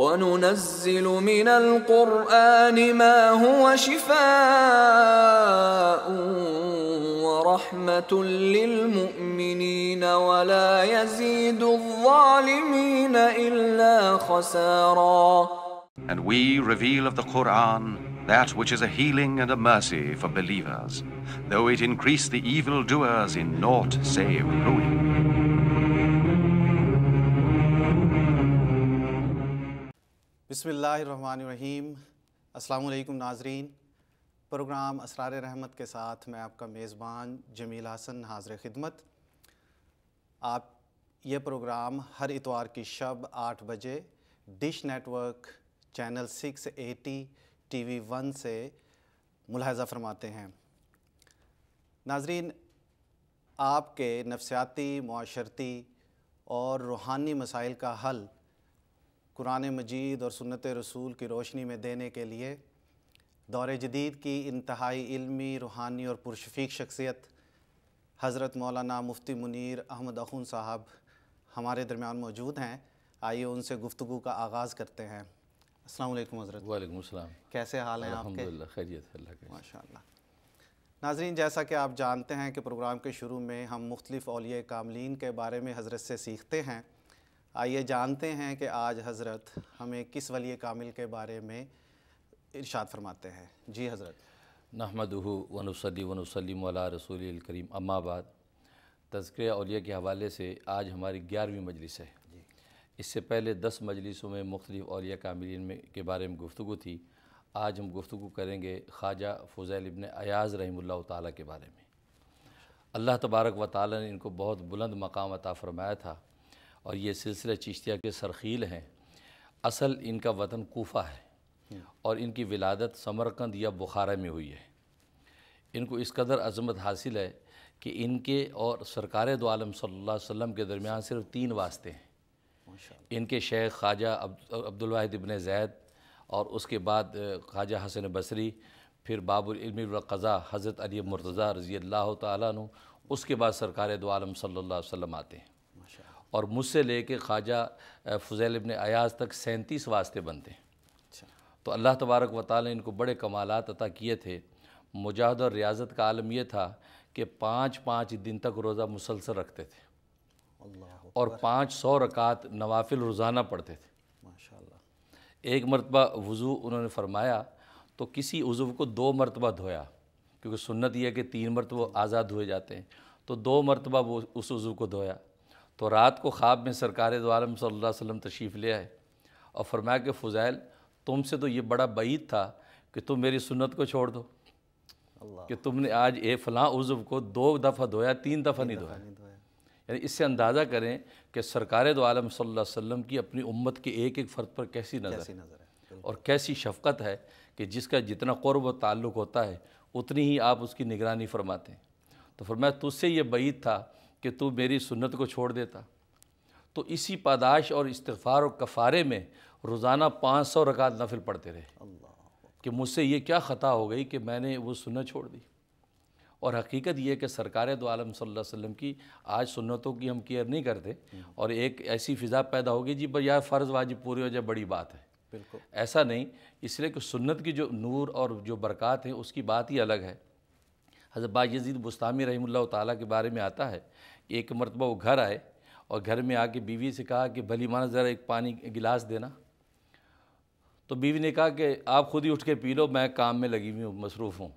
وَنُنَزِّلُ مِنَ الْقُرْآنِ مَا هُوَ شِفَاءٌ وَرَحْمَةٌ لِّلْمُؤْمِنِينَ وَلَا يَزِيدُ الظَّالِمِينَ إِلَّا خَسَارًا. And we reveal of the Qur'an that which is a healing and a mercy for believers, though it increase the evildoers in naught save ruin. بسم اللہ الرحمن الرحیم. السلام علیکم ناظرین. پروگرام اسرار رحمت کے ساتھ میں آپ کا میزبان جمیل حسن حاضر خدمت. آپ یہ پروگرام ہر اتوار کی شب 8 بجے dish network channel 680 TV 1 سے ملاحظہ فرماتے ہیں. ناظرین، آپ کے نفسیاتی، معاشرتی اور روحانی مسائل کا حل قرآن مجید اور سنت رسول کی روشنی میں دینے کے لیے دور جدید کی انتہائی علمی، روحانی اور پرشفیق شخصیت حضرت مولانا مفتی منیر احمد اخون صاحب ہمارے درمیان موجود ہیں. آئیے ان سے گفتگو کا آغاز کرتے ہیں. السلام علیکم حضرت. وعلیکم السلام. کیسے حال ہیں آپ کے؟ الحمدللہ خیریت ہے اللہ کا. ماشاء اللہ. ناظرین، جیسا کہ آپ جانتے ہیں کہ پروگرام کے شروع میں ہم مختلف اولیاء کاملین کے بارے میں حضرت سے سیکھتے ہیں. آئیے جانتے ہیں کہ آج حضرت ہمیں کس ولی کامل کے بارے میں ارشاد فرماتے ہیں. جی حضرت. نحمدہ ونصلی ونسلم علی رسول الکریم. اما بعد، تذکرہ اولیاء کے حوالے سے آج ہماری 11ویں مجلس ہے. اس سے پہلے 10 مجلسوں میں مختلف اولیاء کاملین کے بارے میں گفتگو تھی. آج ہم گفتگو کریں گے خواجہ فضیل ابن ایاز رحمہ اللہ تعالیٰ کے بارے میں. اللہ تبارک و تعالیٰ نے ان کو بہت بلند مقام عطا فرمایا تھا، اور یہ سلسلہ چشتیہ کے سرخیل ہیں. اصل ان کا وطن کوفہ ہے اور ان کی ولادت سمرقند یا بخارا میں ہوئی ہے. ان کو اس قدر عظمت حاصل ہے کہ ان کے اور سرکار دو عالم صلی اللہ علیہ وسلم کے درمیان صرف 3 واسطے ہیں. ان کے شیخ خواجہ عبدالواحد ابن زید، اور اس کے بعد خواجہ حسن بصری، پھر باب العلم والقضاء حضرت علی مرتضیٰ رضی اللہ تعالیٰ عنہ، اس کے بعد سرکار دو عالم صلی اللہ علیہ وسلم آتے ہیں. اور مجھ سے لے کے خواجہ فضیل ابن ایاز تک 37 واسطے بنتے ہیں. تو اللہ تبارک و تعالیٰ نے ان کو بڑے کمالات عطا کیے تھے. مجاہدہ اور ریاضت کا عالم یہ تھا کہ 5 دن تک روزہ مسلسل رکھتے تھے اور 500 رکعت نوافل روزانہ پڑھتے تھے. ماشاءاللہ. ایک مرتبہ وضو انہوں نے فرمایا تو کسی عضو کو 2 مرتبہ دھویا، کیونکہ سنت یہ ہے کہ 3 مرتبہ آزاد ہوئے جاتے ہیں، تو 2 مرتبہ وہ اس عضو کو دھویا. تو رات کو خواب میں سرکار دو عالم صلی اللہ علیہ وسلم تشریف لے آئے اور فرمایا کہ فضیل، تم سے تو یہ بڑا بعید تھا کہ تم میری سنت کو چھوڑ دو، کہ تم نے آج فلاں عضو کو 2 دفعہ دھویا، 3 دفعہ نہیں دھویا. یعنی اس سے اندازہ کریں کہ سرکار دو عالم صلی اللہ علیہ وسلم کی اپنی امت کے ایک فرد پر کیسی نظر ہے اور کیسی شفقت ہے کہ جس کا جتنا قرب و تعلق ہوتا ہے اتنی ہی آپ اس کی نگرانی فرماتے ہیں. تو فرمایا تجھ سے یہ بعید تھا کہ تو میری سنت کو چھوڑ دیتا. تو اسی پاداش اور استغفار و کفارے میں روزانہ 500 رکعت نفل پڑھتے رہے کہ مجھ سے یہ کیا خطا ہو گئی کہ میں نے وہ سنت چھوڑ دی. اور حقیقت یہ کہ سرکار دو عالم صلی اللہ علیہ وسلم کی آج سنتوں کی ہم کیئر نہیں کرتے، اور ایک ایسی فضا پیدا ہوگی جی یا فرض واجب پوری ہو جائے بڑی بات ہے. بالکل ایسا نہیں. اس لیے کہ سنت کی جو نور اور جو برکات ہیں اس کی بات ہی الگ ہے. حضرت بایزید بستامی رحمہ اللہ تعالیٰ کے بارے میں آتا ہے کہ ایک مرتبہ وہ گھر آئے اور گھر میں آ کے بیوی سے کہا کہ بھلی مانا ذرا ایک پانی گلاس دینا. تو بیوی نے کہا کہ آپ خود ہی اٹھ کے پی لو، میں کام میں لگی ہوئی ہوں، مصروف ہوں.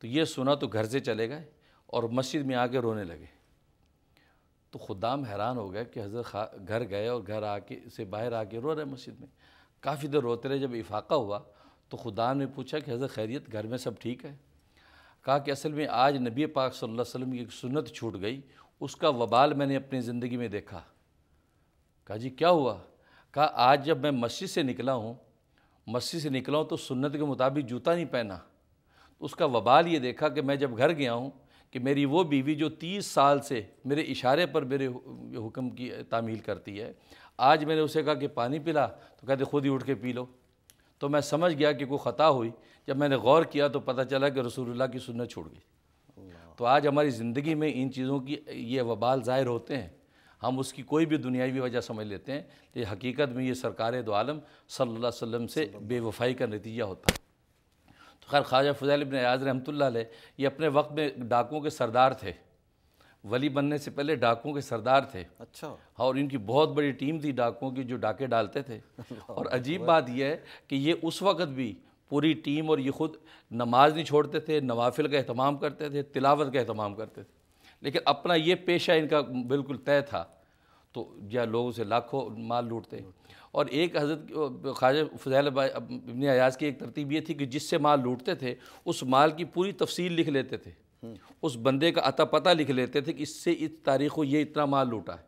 تو یہ سنا تو گھر سے چلے گئے اور مسجد میں آ کے رونے لگے. تو خدام حیران ہو گئے کہ حضرت گھر گئے اور گھر آ کے سے باہر آ کے رو رہے مسجد میں. کافی دیر روتے رہے. جب افاقہ ہوا تو خدام نے پوچھا کہ حضرت خیریت، گھر میں سب ٹھیک ہے؟ کہا کہ اصل میں آج نبی پاک صلی اللہ علیہ وسلم کی ایک سنت چھوٹ گئی، اس کا وبال میں نے اپنی زندگی میں دیکھا. کہا جی کیا ہوا؟ کہا آج جب میں مسجد سے نکلا ہوں تو سنت کے مطابق جوتا نہیں پہنا. اس کا وبال یہ دیکھا کہ میں جب گھر گیا ہوں کہ میری وہ بیوی جو 30 سال سے میرے اشارے پر میرے حکم کی تعمیل کرتی ہے، آج میں نے اسے کہا کہ پانی پلا تو کہتے خود ہی اٹھ کے پی لو. تو میں سمجھ گیا کہ کوئی خطا ہوئی. جب میں نے غور کیا تو پتہ چلا کہ رسول اللہ کی سنت چھوڑ گئی. تو آج ہماری زندگی میں ان چیزوں کی یہ وبال ظاہر ہوتے ہیں. ہم اس کی کوئی بھی دنیاوی وجہ سمجھ لیتے ہیں، کہ حقیقت میں یہ سرکار دو عالم صلی اللہ علیہ وسلم سے بے وفائی کا نتیجہ ہوتا ہے۔ تو خیر خواجہ فضیل ابن عیاض رحمۃ اللہ علیہ یہ اپنے وقت میں ڈاکوؤں کے سردار تھے، ولی بننے سے پہلے ڈاکوؤں کے سردار تھے۔ اچھا، اور ان کی بہت بڑی ٹیم تھی ڈاکوؤں کی جو ڈاکے ڈالتے تھے۔ اور عجیب بات یہ ہے کہ یہ اس وقت بھی پوری ٹیم اور یہ خود نماز نہیں چھوڑتے تھے، نوافل کا اہتمام کرتے تھے، تلاوت کا اہتمام کرتے تھے، لیکن اپنا یہ پیشہ ان کا بالکل طے تھا، تو یا لوگوں سے لاکھوں مال لوٹتے۔ اور ایک حضرت خواجہ فضیل ابن عیاض کی ایک ترتیب یہ تھی کہ جس سے مال لوٹتے تھے اس مال کی پوری تفصیل لکھ لیتے تھے، اس بندے کا عطا پتہ لکھ لیتے تھے کہ اس سے اس تاریخ کو یہ اتنا مال لوٹا ہے۔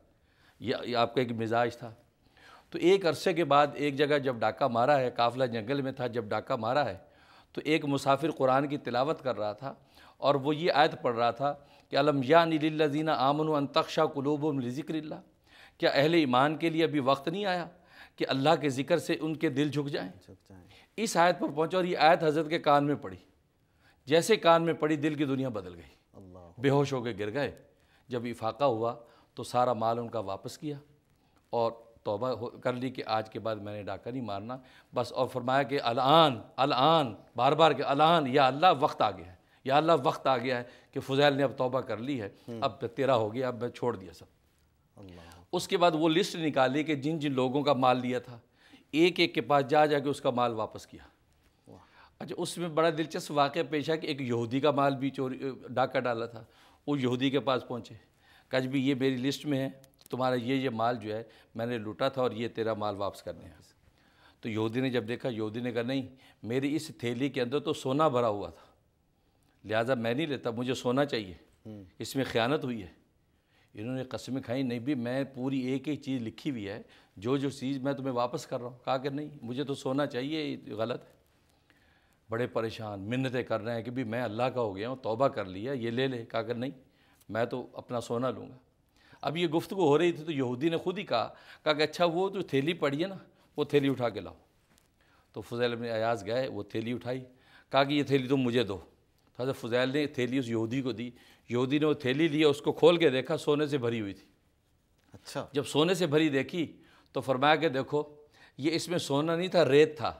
یہ آپ کا ایک مزاج تھا۔ تو ایک عرصے کے بعد ایک جگہ جب ڈاکہ مارا ہے، قافلہ جنگل میں تھا، جب ڈاکہ مارا ہے تو ایک مسافر قرآن کی تلاوت کر رہا تھا اور وہ یہ آیت پڑھ رہا تھا کہ الم یعن للذین آمنوا ان تخشع قلوبہم لذکر اللہ، کیا اہل ایمان کے لیے ابھی وقت نہیں آیا کہ اللہ کے ذکر سے ان کے دل جھک جائیں؟ اس آیت پر پہنچا اور یہ آیت حضرت کے کان میں پڑی، جیسے کان میں پڑی دل کی دنیا بدل گئی، بے ہوش ہو کے گر گئے۔ جب افاقہ ہوا تو سارا مال ان کا واپس کیا اور توبہ کر لی کہ آج کے بعد میں نے ڈاکہ نہیں مارنا بس، اور فرمایا کہ الان بار بار کہ الان یا اللہ وقت آ گیا ہے، یا اللہ وقت آ گیا ہے کہ فضیل نے اب توبہ کر لی ہے، اب تیرا ہو گیا، اب میں چھوڑ دیا سب۔ اس کے بعد وہ لسٹ نکالی کہ جن جن لوگوں کا مال لیا تھا ایک ایک کے پاس جا کے اس کا مال واپس کیا۔ اچھا، اس میں بڑا دلچسپ واقعہ پیش ہے کہ ایک یہودی کا مال بھی ڈاکہ ڈالا تھا، وہ یہودی کے پاس پہنچے، کہا جی بھی یہ میری لسٹ میں ہے، تمہارا یہ مال جو ہے میں نے لوٹا تھا اور یہ تیرا مال واپس کرنے ہیں۔ تو یہودی نے جب دیکھا، یہودی نے کہا نہیں، میری اس تھیلی کے اندر تو سونا بھرا ہوا تھا، لہٰذا میں نہیں لیتا، مجھے سونا چاہیے، اس میں خیانت ہوئی ہے۔ انہوں نے قسمیں کھائیں، نہیں بھی میں پوری ایک ایک چیز لکھی ہوئی ہے، جو چیز میں تمہیں واپس کر رہا ہوں۔ کہا کہ نہیں، مجھے تو سونا چاہیے، یہ غلط ہے۔ بڑے پریشان، منتیں کر رہے ہیں کہ بھی میں اللہ کا ہو گیا ہوں، توبہ کر لیا، یہ لے لے۔ کہا کہ نہیں، میں تو اپنا سونا لوں گا۔ اب یہ گفتگو ہو رہی تھی تو یہودی نے خود ہی کہا کہ اچھا وہ جو تھیلی پڑی ہے نا، وہ تھیلی اٹھا کے لاؤ۔ تو فضیل ابن عیاض گئے، وہ تھیلی اٹھائی، کہا کہ یہ تھیلی تم مجھے دو۔ تو حضرت فضیل نے تھیلی اس یہودی کو دی، یہودی نے وہ تھیلی لی، اس کو کھول کے دیکھا، سونے سے بھری ہوئی تھی۔ اچھا، جب سونے سے بھری دیکھی تو فرمایا کہ دیکھو یہ اس میں سونا نہیں تھا، ریت تھا،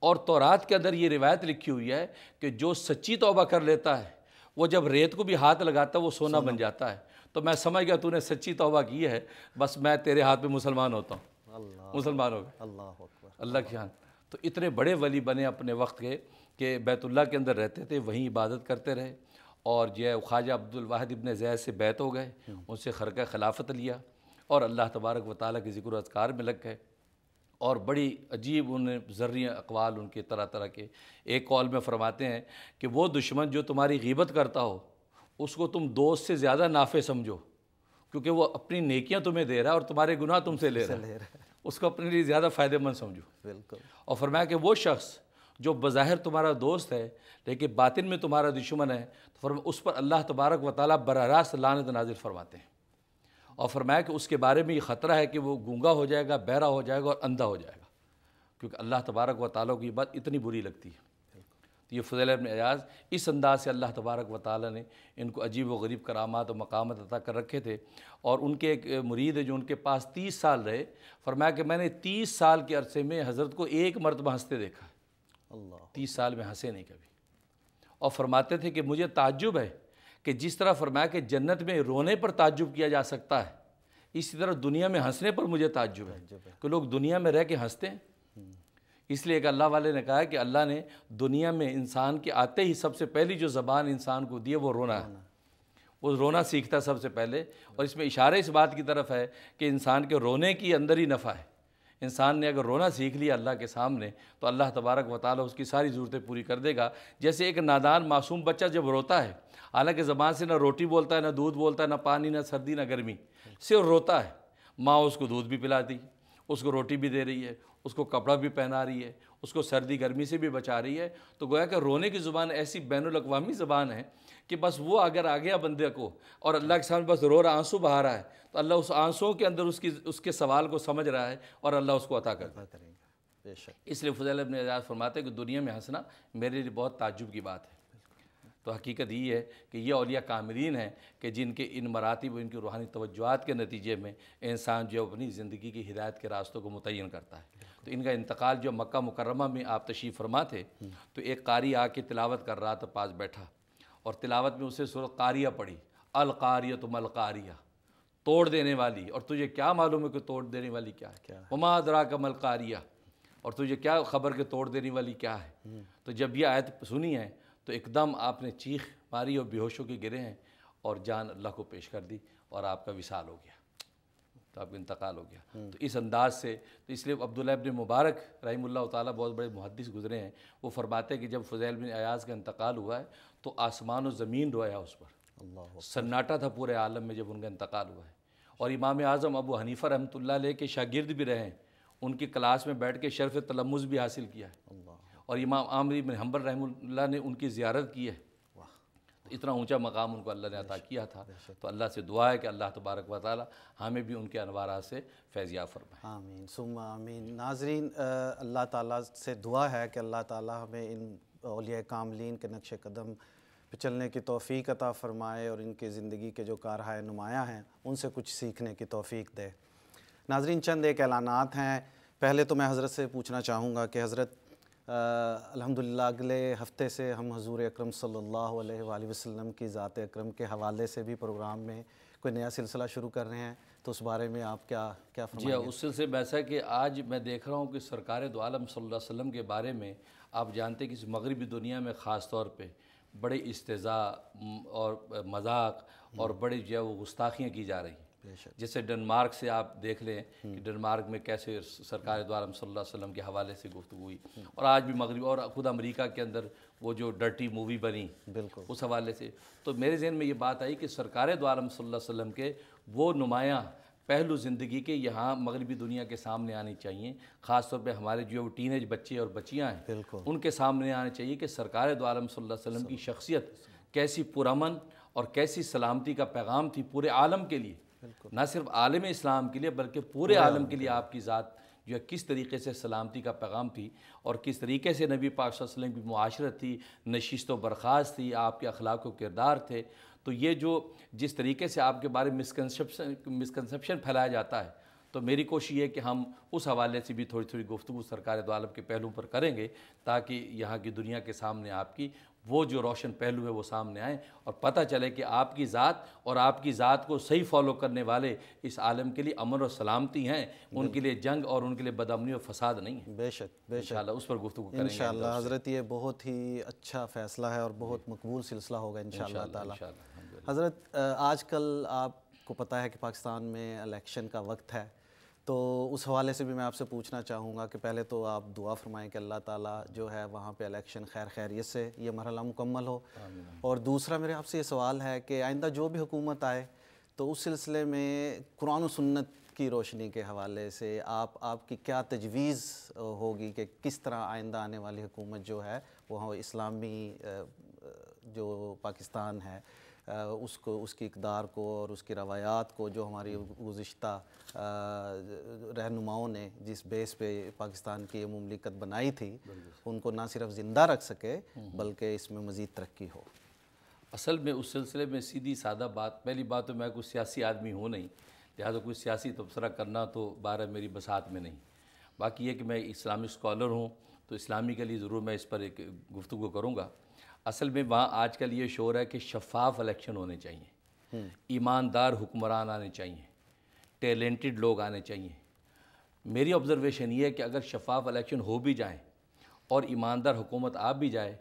اور تورات کے اندر یہ روایت لکھی ہوئی ہے کہ جو سچی توبہ کر لیتا ہے وہ جب ریت کو بھی ہاتھ لگاتا ہے وہ سونا بن جاتا ہے۔ تو میں سمجھ گیا تو نے سچی توبہ کی ہے، بس میں تیرے ہاتھ میں مسلمان ہوتا ہوں۔ مسلمان ہو گئے، اللہ اکبر، اللہ کی شان۔ تو اتنے بڑے ولی بنے اپنے وقت کے کہ بیت اللہ کے اندر رہتے تھے، وہیں عبادت کرتے رہے، اور جو خواجہ عبد الواحد ابن زید سے بیعت ہو گئے، ان سے خرقہ خلافت لیا اور اللہ تبارک و تعالیٰ کے ذکر و اذکار میں لگ گئے، اور بڑی عجیب انہیں ذرّی اقوال ان کے طرح طرح کے۔ ایک قول میں فرماتے ہیں کہ وہ دشمن جو تمہاری غیبت کرتا ہو اس کو تم دوست سے زیادہ نافع سمجھو، کیونکہ وہ اپنی نیکیاں تمہیں دے رہا ہے اور تمہارے گناہ تم سے لے رہا ہے، اس کو اپنے لیے زیادہ فائدہ مند سمجھو۔ بالکل۔ اور فرمایا کہ وہ شخص جو بظاہر تمہارا دوست ہے لیکن باطن میں تمہارا دشمن ہے، تو فرمایا اس پر اللہ تبارک و تعالیٰ براہ راست لعنت نازل فرماتے ہیں، اور فرمایا کہ اس کے بارے میں یہ خطرہ ہے کہ وہ گونگا ہو جائے گا، بہرا ہو جائے گا اور اندھا ہو جائے گا، کیونکہ اللہ تبارک و تعالیٰ کی یہ بات اتنی بری لگتی ہے۔ تو یہ فضیل ابن عیاض اس انداز سے اللہ تبارک و تعالیٰ نے ان کو عجیب و غریب کرامات و مقامات عطا کر رکھے تھے۔ اور ان کے ایک مرید ہے جو ان کے پاس 30 سال رہے، فرمایا کہ میں نے 30 سال کے عرصے میں حضرت کو ایک مرتبہ ہنستے دیکھا، 30 سال میں ہنسے نہیں کبھی۔ اور فرماتے تھے کہ مجھے تعجب ہے کہ جس طرح فرمایا کہ جنت میں رونے پر تعجب کیا جا سکتا ہے، اسی طرح دنیا میں ہنسنے پر مجھے تعجب ہے کہ لوگ دنیا میں رہ کے ہنستے ہیں۔ اس لیے کہ اللہ والے نے کہا کہ اللہ نے دنیا میں انسان کے آتے ہی سب سے پہلی جو زبان انسان کو دی ہے وہ رونا ہے، وہ رونا سیکھتا سب سے پہلے، اور اس میں اشارہ اس بات کی طرف ہے کہ انسان کے رونے کی اندر ہی نفع ہے۔ انسان نے اگر رونا سیکھ لیا اللہ کے سامنے تو اللہ تبارک و تعالیٰ اس کی ساری ضرورتیں پوری کر دے گا۔ جیسے ایک نادان معصوم بچہ جب روتا ہے، حالانکہ زبان سے نہ روٹی بولتا ہے، نہ دودھ بولتا ہے، نہ پانی، نہ سردی، نہ گرمی، صرف روتا ہے، ماں اس کو دودھ بھی پلاتی، اس کو روٹی بھی دے رہی ہے، اس کو کپڑا بھی پہنا رہی ہے، اس کو سردی گرمی سے بھی بچا رہی ہے۔ تو گویا کہ رونے کی زبان ایسی بین الاقوامی زبان ہے کہ بس وہ اگر آ گیا بندے کو اور اللہ کے سامنے بس رو رہا، آنسو بہا رہا ہے، تو اللہ اس آنسوں کے اندر اس کے سوال کو سمجھ رہا ہے اور اللہ اس کو عطا کرتا ہے۔ بے شک۔ اس لیے فضیل ابن عیاض فرماتے ہیں کہ دنیا میں ہنسنا میرے لیے بہت تعجب کی بات ہے۔ تو حقیقت یہ ہے کہ یہ اولیاء کاملین ہیں کہ جن کے ان مراتب و ان کی روحانی توجہات کے نتیجے میں انسان جو اپنی زندگی کی ہدایت کے راستوں کو متعین کرتا ہے۔ تو ان کا انتقال جو مکہ مکرمہ میں آپ تشریف فرما تھے، تو ایک قاری آ کے تلاوت کر رہا تھا، پاس بیٹھا، اور تلاوت میں اسے سورۃ قاریہ پڑھی، القاریۃ ما القاریہ، توڑ دینے والی، اور تجھے کیا معلوم ہے کہ توڑ دینے والی کیا ہے؟ وما ادراک ما القاریہ، اور تجھے کیا خبر کہ توڑ دینے والی کیا ہے؟ تو جب یہ آیت سنی ہے تو ایک دم آپ نے چیخ ماری اور بے ہوشوں کے گرے ہیں، اور جان اللہ کو پیش کر دی، اور آپ کا وصال ہو گیا، تو آپ کا انتقال ہو گیا۔ تو اس انداز سے، تو اس لیے عبداللہ ابن مبارک رحمہ اللہ تعالیٰ بہت بڑے محدث گزرے ہیں، وہ فرماتے ہیں کہ جب فضیل بن عیاض کا انتقال ہوا ہے تو آسمان و زمین رویا اس پر، سناٹا تھا پورے عالم میں جب ان کا انتقال ہوا ہے۔ اور امام اعظم ابو حنیفہ رحمۃ اللہ علیہ کے شاگرد بھی رہے ہیں، ان کی کلاس میں بیٹھ کے شرف تلمذ بھی حاصل کیا ہے، اور امام عامر بن حنبل رحمہ اللہ نے ان کی زیارت کی ہے۔ تو اتنا اونچا مقام ان کو اللہ نے عطا کیا تھا، تو اللہ سے دعا ہے کہ اللہ تبارک و تعالی ہمیں بھی ان کے انوارات سے فیض یاب فرمائے۔ آمین ثم آمین۔ ناظرین، اللہ تعالیٰ سے دعا ہے کہ اللہ تعالیٰ ہمیں ان اولیاء کاملین کے نقش قدم پہ چلنے کی توفیق عطا فرمائے، اور ان کی زندگی کے جو کارہائے نمایاں ہیں ان سے کچھ سیکھنے کی توفیق دے۔ ناظرین، چند ایک اعلانات ہیں۔ پہلے تو میں حضرت سے پوچھنا چاہوں گا کہ حضرت الحمدللہ اگلے ہفتے سے ہم حضور اکرم صلی اللہ علیہ وآلہ وسلم کی ذات اکرم کے حوالے سے بھی پروگرام میں کوئی نیا سلسلہ شروع کر رہے ہیں، تو اس بارے میں آپ کیا فرمائیں گے؟ جی، اس سلسلے میں ایسا ہے کہ آج میں دیکھ رہا ہوں کہ سرکار دو عالم صلی اللہ علیہ وسلم کے بارے میں آپ جانتے ہیں کہ اس مغربی دنیا میں خاص طور پہ بڑے استہزاء اور مذاق اور بڑی جو ہے وہ گستاخیاں کی جا رہی ہیں۔ جیسے ڈنمارک سے آپ دیکھ لیں کہ ڈنمارک میں کیسے سرکار دو عالم صلی اللہ علیہ وسلم کے حوالے سے گفتگو ہوئی، اور آج بھی مغرب اور خود امریکہ کے اندر وہ جو ڈرٹی مووی بنی اس حوالے سے، تو میرے ذہن میں یہ بات آئی کہ سرکار دو عالم صلی اللہ علیہ وسلم کے وہ نمایاں پہلو زندگی کے یہاں مغربی دنیا کے سامنے آنی چاہیے، خاص طور پہ ہمارے جو ٹین ایج بچے اور بچیاں ہیں ان کے سامنے آنے چاہیے کہ سرکار دو عالم صلی اللہ علیہ وسلم کی شخصیت کیسی پرامن اور کیسی سلامتی کا پیغام تھی پورے عالم کے لیے، نہ صرف عالم اسلام کے لیے بلکہ پورے عالم کے لیے آپ کی ذات جو ہے کس طریقے سے سلامتی کا پیغام تھی، اور کس طریقے سے نبی پاک صلی اللہ علیہ وسلم کی معاشرت تھی، نشست و برخاست تھی، آپ کے اخلاق و کردار تھے۔ تو یہ جو جس طریقے سے آپ کے بارے میں مسکنسیپشن پھیلایا جاتا ہے، تو میری کوشش یہ ہے کہ ہم اس حوالے سے بھی تھوڑی تھوڑی گفتگو سرکار دو عالم کے پہلوؤں پر کریں گے، تاکہ یہاں کی دنیا کے سامنے آپ کی وہ جو روشن پہلو ہے وہ سامنے آئیں، اور پتہ چلے کہ آپ کی ذات اور آپ کی ذات کو صحیح فالو کرنے والے اس عالم کے لیے امن و سلامتی ہیں، ان کے لیے جنگ اور ان کے لیے بدامنی و فساد نہیں ہے۔ بے شک بے شک، انشاءاللہ اس پر گفتگو کریں گے انشاءاللہ حضرت۔ یہ بہت ہی اچھا فیصلہ ہے اور بہت مقبول سلسلہ ہوگا انشاءاللہ تعالی۔ حضرت، آج کل آپ کو پتہ ہے کہ پاکستان میں الیکشن کا وقت ہے، تو اس حوالے سے بھی میں آپ سے پوچھنا چاہوں گا کہ پہلے تو آپ دعا فرمائیں کہ اللہ تعالیٰ جو ہے وہاں پہ الیکشن خیر خیریت سے یہ مرحلہ مکمل ہو، اور دوسرا میرے آپ سے یہ سوال ہے کہ آئندہ جو بھی حکومت آئے تو اس سلسلے میں قرآن و سنت کی روشنی کے حوالے سے آپ کی کیا تجویز ہوگی کہ کس طرح آئندہ آنے والی حکومت جو ہے وہ اسلامی جو پاکستان ہے اس کی اقدار کو اور اس کی روایات کو جو ہماری گزشتہ رہنماؤں نے جس بیس پہ پاکستان کی یہ مملکت بنائی تھی ان کو نہ صرف زندہ رکھ سکے بلکہ اس میں مزید ترقی ہو۔ اصل میں اس سلسلے میں سیدھی سادہ بات، پہلی بات تو میں کوئی سیاسی آدمی ہوں نہیں، لہٰذا کوئی سیاسی تبصرہ کرنا تو بارہ میری بساط میں نہیں۔ باقی یہ کہ میں اسلامی اسکالر ہوں تو اسلامی کے لیے ضرور میں اس پر ایک گفتگو کروں گا۔ اصل میں وہاں آج کل یہ شور ہے کہ شفاف الیکشن ہونے چاہیے، ایماندار حکمران آنے چاہیے، ٹیلنٹڈ لوگ آنے چاہیے۔ میری آبزرویشن یہ ہے کہ اگر شفاف الیکشن ہو بھی جائیں اور ایماندار حکومت آ بھی جائے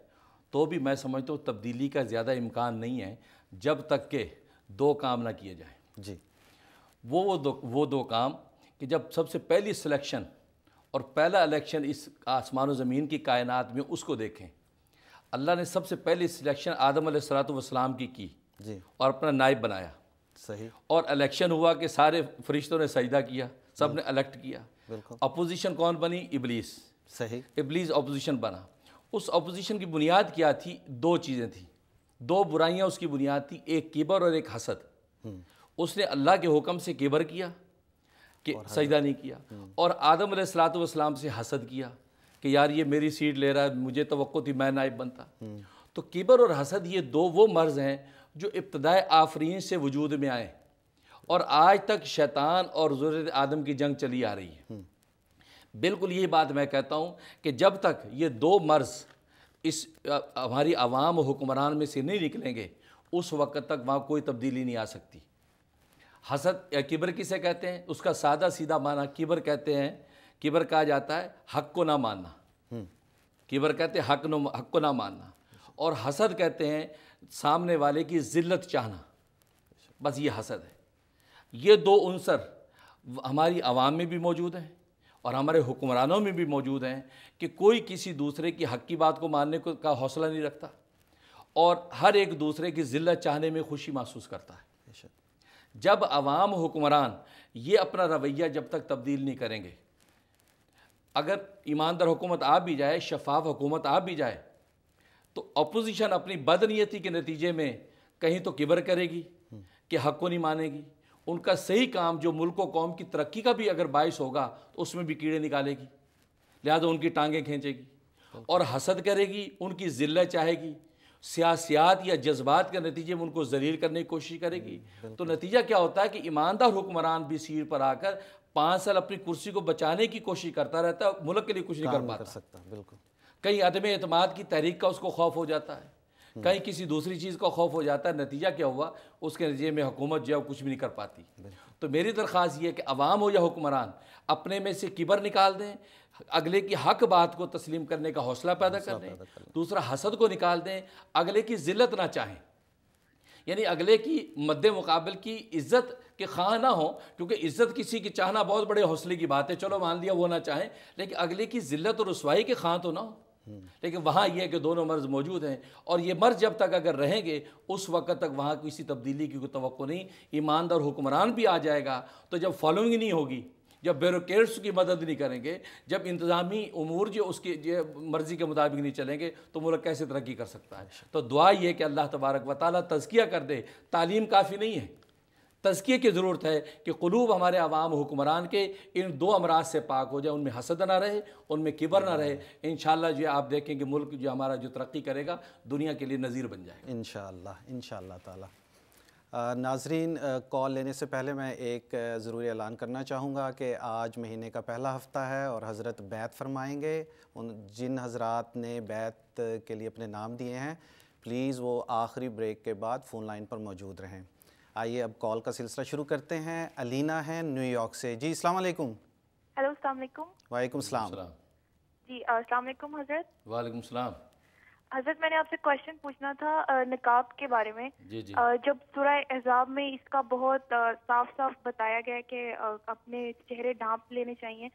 تو بھی میں سمجھتا ہوں تبدیلی کا زیادہ امکان نہیں ہے جب تک کہ دو کام نہ کیے جائیں۔ جی، وہ دو کام کہ جب سب سے پہلی سلیکشن اور پہلا الیکشن اس آسمان و زمین کی کائنات میں اس کو دیکھیں۔ اللہ نے سب سے پہلی سلیکشن آدم علیہ السلام کی جی، اور اپنا نائب بنایا، صحیح، اور الیکشن ہوا کہ سارے فرشتوں نے سجدہ کیا، سب نے الیکٹ کیا۔ بالکل، اپوزیشن کون بنی؟ ابلیس۔ صحیح، ابلیس اپوزیشن بنا۔ اس اپوزیشن کی بنیاد کیا تھی؟ دو چیزیں تھیں، دو برائیاں اس کی بنیاد تھی، ایک کبر اور ایک حسد۔ اس نے اللہ کے حکم سے کبر کیا کہ سجدہ نہیں کیا، اور آدم علیہ السلام سے حسد کیا کہ یار یہ میری سیٹ لے رہا ہے، مجھے توقع تھی میں نائب بنتا۔ تو کبر اور حسد یہ دو وہ مرض ہیں جو ابتدائے آفرین سے وجود میں آئے اور آج تک شیطان اور ذریت آدم کی جنگ چلی آ رہی ہے۔ بالکل یہی بات میں کہتا ہوں کہ جب تک یہ دو مرض اس ہماری عوام و حکمران میں سے نہیں نکلیں گے اس وقت تک وہاں کوئی تبدیلی نہیں آ سکتی۔ حسد یا کبر کسے کہتے ہیں؟ اس کا سادہ سیدھا معنی کبر کہتے ہیں، کبر کہا جاتا ہے حق کو نہ ماننا، کبر کہتے ہیں حق کو نہ ماننا، اور حسد کہتے ہیں سامنے والے کی ذلت چاہنا، بس یہ حسد ہے۔ یہ دو عنصر ہماری عوام میں بھی موجود ہیں اور ہمارے حکمرانوں میں بھی موجود ہیں کہ کوئی کسی دوسرے کی حق کی بات کو ماننے کا حوصلہ نہیں رکھتا اور ہر ایک دوسرے کی ذلت چاہنے میں خوشی محسوس کرتا ہے۔ جب عوام حکمران یہ اپنا رویہ جب تک تبدیل نہیں کریں گے، اگر ایماندار حکومت آ بھی جائے، شفاف حکومت آ بھی جائے، تو اپوزیشن اپنی بدنیتی کے نتیجے میں کہیں تو کبر کرے گی کہ حق کو نہیں مانے گی، ان کا صحیح کام جو ملک و قوم کی ترقی کا بھی اگر باعث ہوگا تو اس میں بھی کیڑے نکالے گی، لہذا ان کی ٹانگیں کھینچے گی، اور حسد کرے گی، ان کی ذلت چاہے گی، سیاسیات یا جذبات کے نتیجے میں ان کو ذلیل کرنے کی کوشش کرے گی۔ تو نتیجہ کیا ہوتا ہے کہ ایماندار حکمران بھی سیر پر آ کر 5 سال اپنی کرسی کو بچانے کی کوشش کرتا رہتا ہے، ملک کے لیے کچھ نہیں کر پاتا۔ بالکل، کہیں عدم اعتماد کی تحریک کا اس کو خوف ہو جاتا ہے، کہیں کسی دوسری چیز کا خوف ہو جاتا ہے، نتیجہ کیا ہوا؟ اس کے نتیجے میں حکومت جو ہے کچھ بھی نہیں کر پاتی۔ تو میری درخواست یہ ہے کہ عوام ہو یا حکمران اپنے میں سے کبر نکال دیں، اگلے کی حق بات کو تسلیم کرنے کا حوصلہ پیدا کر دیں، دوسرا حسد کو نکال دیں، اگلے کی ذلت نہ چاہیں، یعنی اگلے کی مد مقابل کی عزت کے خواہاں نہ ہوں، کیونکہ عزت کسی کی چاہنا بہت بڑے حوصلے کی بات ہے، چلو مان لیا وہ نہ چاہیں، لیکن اگلے کی ذلت اور رسوائی کے خواہاں تو نہ ہوں۔ لیکن وہاں یہ ہے کہ دونوں مرض موجود ہیں، اور یہ مرض جب تک اگر رہیں گے اس وقت تک وہاں کسی تبدیلی کی کوئی توقع نہیں۔ ایماندار حکمران بھی آ جائے گا تو جب فالوئنگ نہیں ہوگی، جب بیوروکریٹس کی مدد نہیں کریں گے، جب انتظامی امور جو اس کی مرضی کے مطابق نہیں چلیں گے تو ملک کیسے ترقی کر سکتا ہے؟ تو دعا یہ کہ اللہ تبارک و تعالیٰ تزکیہ کر دے۔ تعلیم کافی نہیں ہے، تزکیے کی ضرورت ہے کہ قلوب ہمارے عوام و حکمران کے ان دو امراض سے پاک ہو جائے، ان میں حسد نہ رہے، ان میں کبر نہ رہے۔ انشاءاللہ جو آپ دیکھیں کہ ملک جو ہمارا جو ترقی کرے گا دنیا کے لیے نظیر بن جائے گا انشاءاللہ تعالی۔ ناظرین، کال لینے سے پہلے میں ایک ضروری اعلان کرنا چاہوں گا کہ آج مہینے کا پہلا ہفتہ ہے اور حضرت بیعت فرمائیں گے۔ جن حضرات نے بیعت کے لیے اپنے نام دیے ہیں پلیز وہ آخری بریک کے بعد فون لائن پر موجود رہیں۔ آئیے اب کال کا سلسلہ شروع کرتے ہیں۔ علینا ہے نیو یارک سے۔ جی السلام علیکم۔ ہیلو، السلام علیکم۔ وعلیکم السلام۔ جی السلام علیکم حضرت۔ وعلیکم السلام۔ حضرت میں نے آپ سے کویشچن پوچھنا تھا نقاب کے بارے میں۔ جی جی۔ جب سورہ احزاب میں اس کا بہت صاف صاف بتایا گیا کہ اپنے چہرے ڈھانپ لینے چاہیے،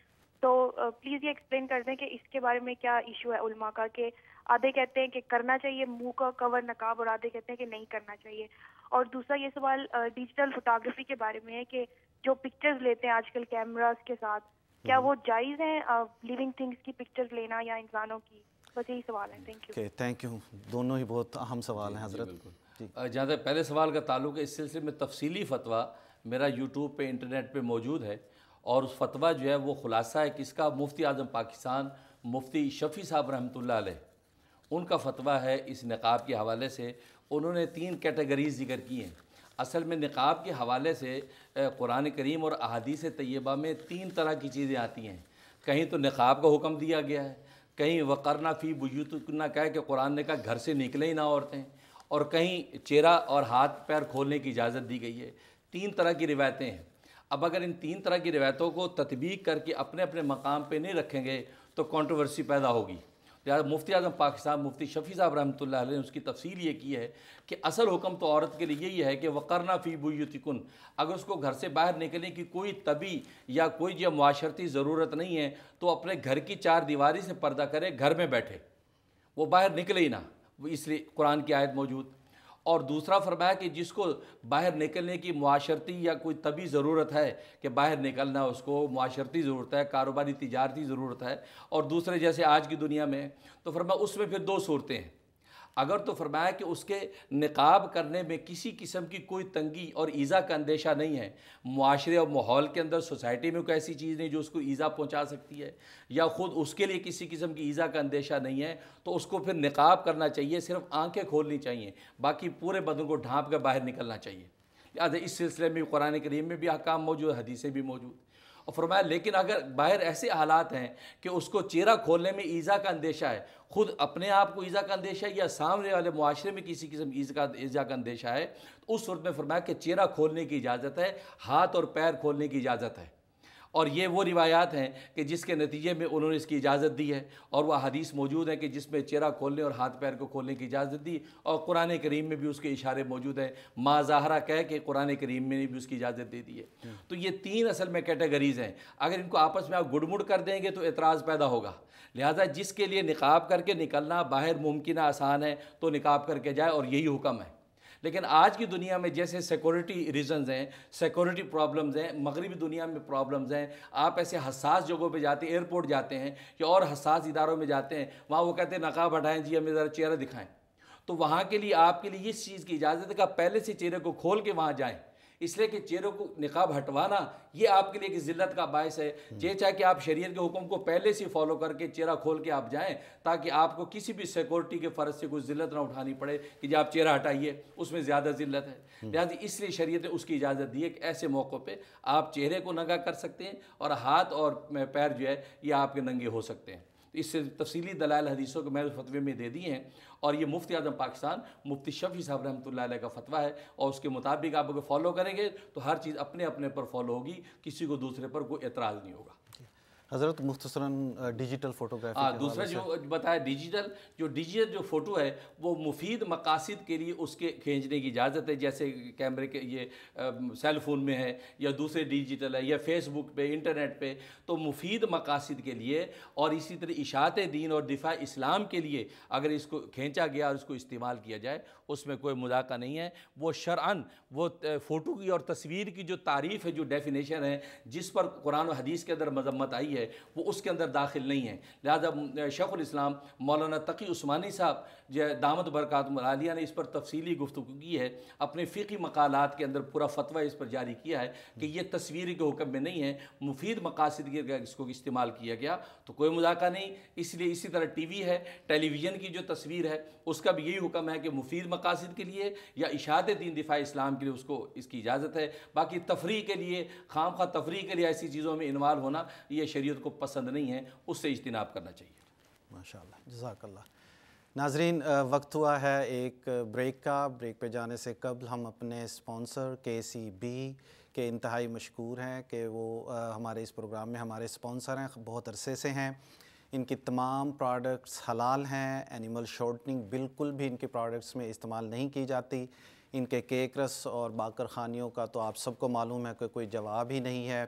تو پلیز یہ ایکسپلین کر دیں کہ اس کے بارے میں کیا ایشو ہے علماء کا، کہ آدھے کہتے ہیں کہ کرنا چاہیے منہ کا کور نقاب اور آدھے کہتے ہیں کہ نہیں کرنا چاہیے۔ اور دوسرا یہ سوال ڈیجیٹل فوٹوگرافی کے بارے میں ہے کہ جو پکچرز لیتے ہیں آج کل کیمراز کے ساتھ، کیا وہ جائز ہیں لیونگ تھنگس کی پکچرز لینا یا انسانوں کی؟ بس یہی سوال ہے۔ Thank you. دونوں ہی بہت اہم سوال ہیں حضرت۔ جہاں تک پہلے سوال کا تعلق ہے، اس سلسلے میں تفصیلی فتویٰ میرا یوٹیوب پہ انٹرنیٹ پہ موجود ہے، اور اس فتویٰ جو ہے وہ خلاصہ ہے کس کا؟ مفتی اعظم پاکستان مفتی شفیع صاحب رحمۃ اللہ علیہ، ان کا فتویٰ ہے اس نقاب کے حوالے سے۔ انہوں نے 3 کیٹیگریز ذکر کی ہیں۔ اصل میں نقاب کے حوالے سے قرآن کریم اور احادیث طیبہ میں 3 طرح کی چیزیں آتی ہیں۔ کہیں تو نقاب کا حکم دیا گیا ہے، کہیں وقرنا فی بیوتکن کہا کہ قرآن نے کہا گھر سے نکلیں ہی نہ عورتیں، اور کہیں چہرہ اور ہاتھ پیر کھولنے کی اجازت دی گئی ہے۔ 3 طرح کی روایتیں ہیں۔ اب اگر ان 3 طرح کی روایتوں کو تطبیق کر کے اپنے اپنے مقام پہ نہیں رکھیں گے تو کنٹروورسی پیدا ہوگی۔ لہٰذا مفتی اعظم پاکستان مفتی شفیع صاحب رحمۃ اللہ علیہ نے اس کی تفصیل یہ کی ہے کہ اصل حکم تو عورت کے لیے یہی ہے کہ وقرنا فی بیوتکن، اگر اس کو گھر سے باہر نکلنے کی کوئی طبی یا کوئی جو معاشرتی ضرورت نہیں ہے تو اپنے گھر کی 4 دیواری سے پردہ کرے، گھر میں بیٹھے، وہ باہر نکلے ہی نہ، وہ اس لیے قرآن کی آیت موجود۔ اور دوسرا فرمایا کہ جس کو باہر نکلنے کی معاشرتی یا کوئی طبی ضرورت ہے کہ باہر نکلنا، اس کو معاشرتی ضرورت ہے، کاروباری تجارتی ضرورت ہے، اور دوسرے جیسے آج کی دنیا میں، تو فرمایا اس میں پھر 2 صورتیں ہیں۔ اگر تو فرمایا کہ اس کے نقاب کرنے میں کسی قسم کی کوئی تنگی اور ایذا کا اندیشہ نہیں ہے، معاشرے اور ماحول کے اندر سوسائٹی میں کوئی ایسی چیز نہیں جو اس کو ایذا پہنچا سکتی ہے، یا خود اس کے لیے کسی قسم کی ایذا کا اندیشہ نہیں ہے، تو اس کو پھر نقاب کرنا چاہیے، صرف آنکھیں کھولنی چاہیے، باقی پورے بدن کو ڈھانپ کر باہر نکلنا چاہیے۔ لہٰذا اس سلسلے میں قرآن کریم میں بھی احکام موجود، حدیثیں بھی موجود۔ اور فرمایا لیکن اگر باہر ایسے حالات ہیں کہ اس کو چہرہ کھولنے میں ایذا کا اندیشہ ہے، خود اپنے آپ کو ایذا کا اندیشہ ہے یا سامنے والے معاشرے میں کسی قسم ایذا کا اندیشہ ہے، تو اس صورت میں فرمایا کہ چہرہ کھولنے کی اجازت ہے، ہاتھ اور پیر کھولنے کی اجازت ہے۔ اور یہ وہ روایات ہیں کہ جس کے نتیجے میں انہوں نے اس کی اجازت دی ہے، اور وہ حدیث موجود ہیں کہ جس میں چہرہ کھولنے اور ہاتھ پیر کو کھولنے کی اجازت دی، اور قرآن کریم میں بھی اس کے اشارے موجود ہیں، ما ظاہرہ کہہ کے قرآن کریم میں نے بھی اس کی اجازت دے دی ہے۔ تو یہ تین اصل میں کیٹیگریز ہیں، اگر ان کو آپس میں آپ گڑ مڑ کر دیں گے تو اعتراض پیدا ہوگا۔ لہٰذا جس کے لیے نقاب کر کے نکلنا باہر ممکنہ آسان ہے تو نقاب کر کے جائے، اور یہی حکم ہے۔ لیکن آج کی دنیا میں جیسے سیکورٹی ریزنز ہیں، سیکورٹی پرابلمز ہیں، مغربی دنیا میں پرابلمز ہیں، آپ ایسے حساس جگہوں پہ جاتے ہیں، ایئرپورٹ جاتے ہیں یا اور حساس اداروں میں جاتے ہیں، وہاں وہ کہتے ہیں نقاب ہٹائیں جی، ہمیں ذرا چہرہ دکھائیں۔ تو وہاں کے لیے آپ کے لیے اس چیز کی اجازت ہے کہ آپ پہلے سے چہرے کو کھول کے وہاں جائیں، اس لیے کہ چہرے کو نقاب ہٹوانا یہ آپ کے لیے ایک ذلت کا باعث ہے۔ یہ چاہے کہ آپ شریعت کے حکم کو پہلے سے فالو کر کے چہرہ کھول کے آپ جائیں، تاکہ آپ کو کسی بھی سیکورٹی کے فرض سے کوئی ذلت نہ اٹھانی پڑے کہ جب آپ چہرہ ہٹائیے اس میں زیادہ ذلت ہے۔ لہٰذا اس لیے شریعت نے اس کی اجازت دی ہے کہ ایسے موقع پہ آپ چہرے کو ننگا کر سکتے ہیں، اور ہاتھ اور پیر جو ہے یہ آپ کے ننگے ہو سکتے ہیں۔ اس سے تفصیلی دلائل حدیثوں کو میں نے فتوے میں دے دی ہیں، اور یہ مفتی اعظم پاکستان مفتی شفیع صاحب رحمۃ اللہ علیہ کا فتویٰ ہے، اور اس کے مطابق آپ اگر فالو کریں گے تو ہر چیز اپنے اپنے پر فالو ہوگی، کسی کو دوسرے پر کوئی اعتراض نہیں ہوگا۔ حضرت مختصراً ڈیجیٹل فوٹوگرافی ہاں، دوسرا جو بتایا ڈیجیٹل جو فوٹو ہے وہ مفید مقاصد کے لیے اس کے کھینچنے کی اجازت ہے، جیسے کیمرے کے یہ سیل فون میں ہے یا دوسرے ڈیجیٹل ہے یا فیس بک پہ، انٹرنیٹ پہ، تو مفید مقاصد کے لیے اور اسی طرح اشاعت دین اور دفاع اسلام کے لیے اگر اس کو کھینچا گیا اور اس کو استعمال کیا جائے اس میں کوئی مذاکرہ نہیں ہے۔ وہ شرعاً وہ فوٹو کی اور تصویر کی جو تعریف ہے، جو ڈیفینیشن ہے، جس پر قرآن و حدیث کے اندر مذمت آئی ہے وہ اس کے اندر داخل نہیں ہے۔ لہذا شیخ الاسلام مولانا تقی عثمانی صاحب دامت برکاتہم العالیہ نے اس پر تفصیلی گفتگو کی ہے، اپنے فقہی مقالات کے اندر پورا فتویٰ اس پر جاری کیا ہے کہ یہ تصویری کے حکم میں نہیں ہے، مفید مقاصد کے اس کو استعمال کیا گیا تو کوئی مذاکرہ نہیں۔ اس لیے اسی طرح ٹی وی ہے، ٹیلی ویژن کی جو تصویر ہے اس کا بھی یہی حکم ہے کہ مفید مقاصد کے لیے یا اشاعت دین دفاع اسلام کے لیے اس کو اس کی اجازت ہے۔ باقی تفریح کے لیے، خام خواہ تفریح کے لیے ایسی چیزوں میں انوالو ہونا یہ شریعت کو پسند نہیں ہے، اس سے اجتناب کرنا چاہیے۔ ماشاءاللہ، جزاک اللہ۔ ناظرین، وقت ہوا ہے ایک بریک کا۔ بریک پہ جانے سے قبل ہم اپنے اسپانسر KCB کے انتہائی مشکور ہیں کہ وہ ہمارے اس پروگرام میں ہمارے اسپانسر ہیں، بہت عرصے سے ہیں۔ ان کی تمام پروڈکٹس حلال ہیں، اینیمل شارٹننگ بالکل بھی ان کے پروڈکٹس میں استعمال نہیں کی جاتی۔ ان کے کیک رس اور باقر خانیوں کا تو آپ سب کو معلوم ہے کہ کوئی جواب ہی نہیں ہے،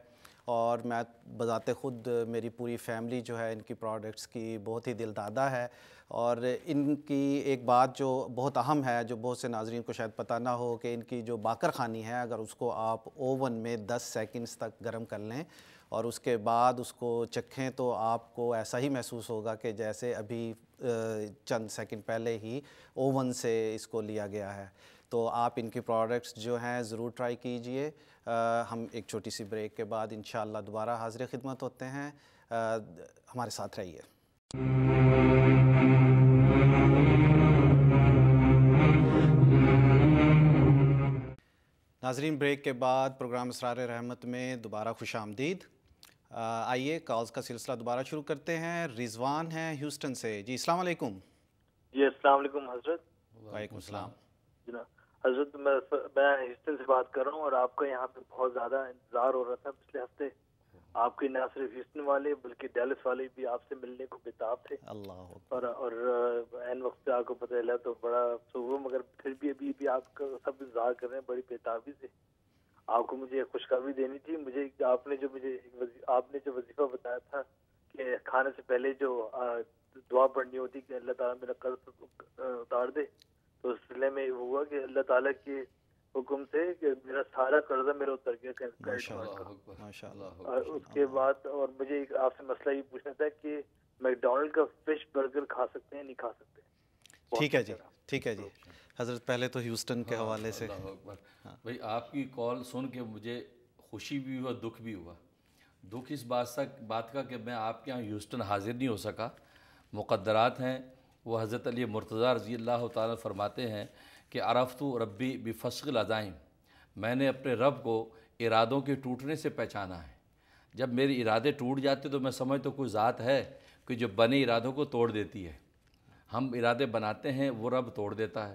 اور میں بذات خود میری پوری فیملی جو ہے ان کی پروڈکٹس کی بہت ہی دل دادہ ہے۔ اور ان کی ایک بات جو بہت اہم ہے، جو بہت سے ناظرین کو شاید پتہ نہ ہو، کہ ان کی جو باقر خانی ہے اگر اس کو آپ اوون میں 10 سیکنڈز تک گرم کر لیں اور اس کے بعد اس کو چکھیں تو آپ کو ایسا ہی محسوس ہوگا کہ جیسے ابھی چند سیکنڈ پہلے ہی اوون سے اس کو لیا گیا ہے۔ تو آپ ان کی پروڈکٹس جو ہیں ضرور ٹرائی کیجئے۔ ہم ایک چھوٹی سی بریک کے بعد انشاءاللہ دوبارہ حاضر خدمت ہوتے ہیں، ہمارے ساتھ رہیے۔ ناظرین، بریک کے بعد پروگرام اسرار رحمت میں دوبارہ خوش آمدید۔ آئیے کالز کا سلسلہ دوبارہ شروع کرتے ہیں۔ رضوان ہیں ہیوسٹن سے۔ جی السلام علیکم۔ جی السلام علیکم حضرت۔ وعلیکم السلام۔ جناب حضرت، میں ہیوسٹن سے بات کر رہا ہوں، اور آپ کا یہاں پہ بہت زیادہ انتظار ہو رہا تھا پچھلے ہفتے۔ آپ کے نہ صرف ہیوسٹن والے بلکہ ڈیلس والے بھی آپ سے ملنے کو بےتاب تھے، اللہ اور عین وقت پہ آپ کو پتہ چلا تو بڑا افسوس ہوا، مگر پھر بھی ابھی آپ کا سب انتظار کر رہے ہیں بڑی بےتابی سے۔ آپ کو مجھے خوشخبری دینی تھی۔ مجھے آپ نے جو وظیفہ بتایا تھا کہ کھانے سے پہلے جو دعا پڑھنی ہوتی کہ اللہ تعالیٰ میرا قرض اتار دے، تو اس سلسلے میں ہوا کہ اللہ تعالیٰ کے حکم سے کہ میرا سارا قرضہ میرا اتر گیا۔ اور اس کے بعد اور مجھے آپ سے مسئلہ یہ پوچھنا تھا کہ میکڈونلڈ کا فش برگر کھا سکتے ہیں نہیں کھا سکتے؟ ٹھیک ہے جی، ٹھیک ہے جی حضرت، پہلے تو ہیوسٹن کے حوالے سے. اللہ اکبر. بھائی آپ کی کال سن کے مجھے خوشی بھی ہوا، دکھ بھی ہوا. دکھ اس بات کا کہ میں آپ کے یہاں ہیوسٹن حاضر نہیں ہو سکا. مقدرات ہیں وہ حضرت علی مرتضیٰ رضی اللہ تعالیٰ فرماتے ہیں کہ عرفت ربی بفسق العزائم، میں نے اپنے رب کو ارادوں کے ٹوٹنے سے پہچانا ہے. جب میرے ارادے ٹوٹ جاتے تو میں سمجھتا ہوں کوئی ذات ہے کہ جو بنے ارادوں کو توڑ دیتی ہے. ہم ارادے بناتے ہیں، وہ رب توڑ دیتا ہے.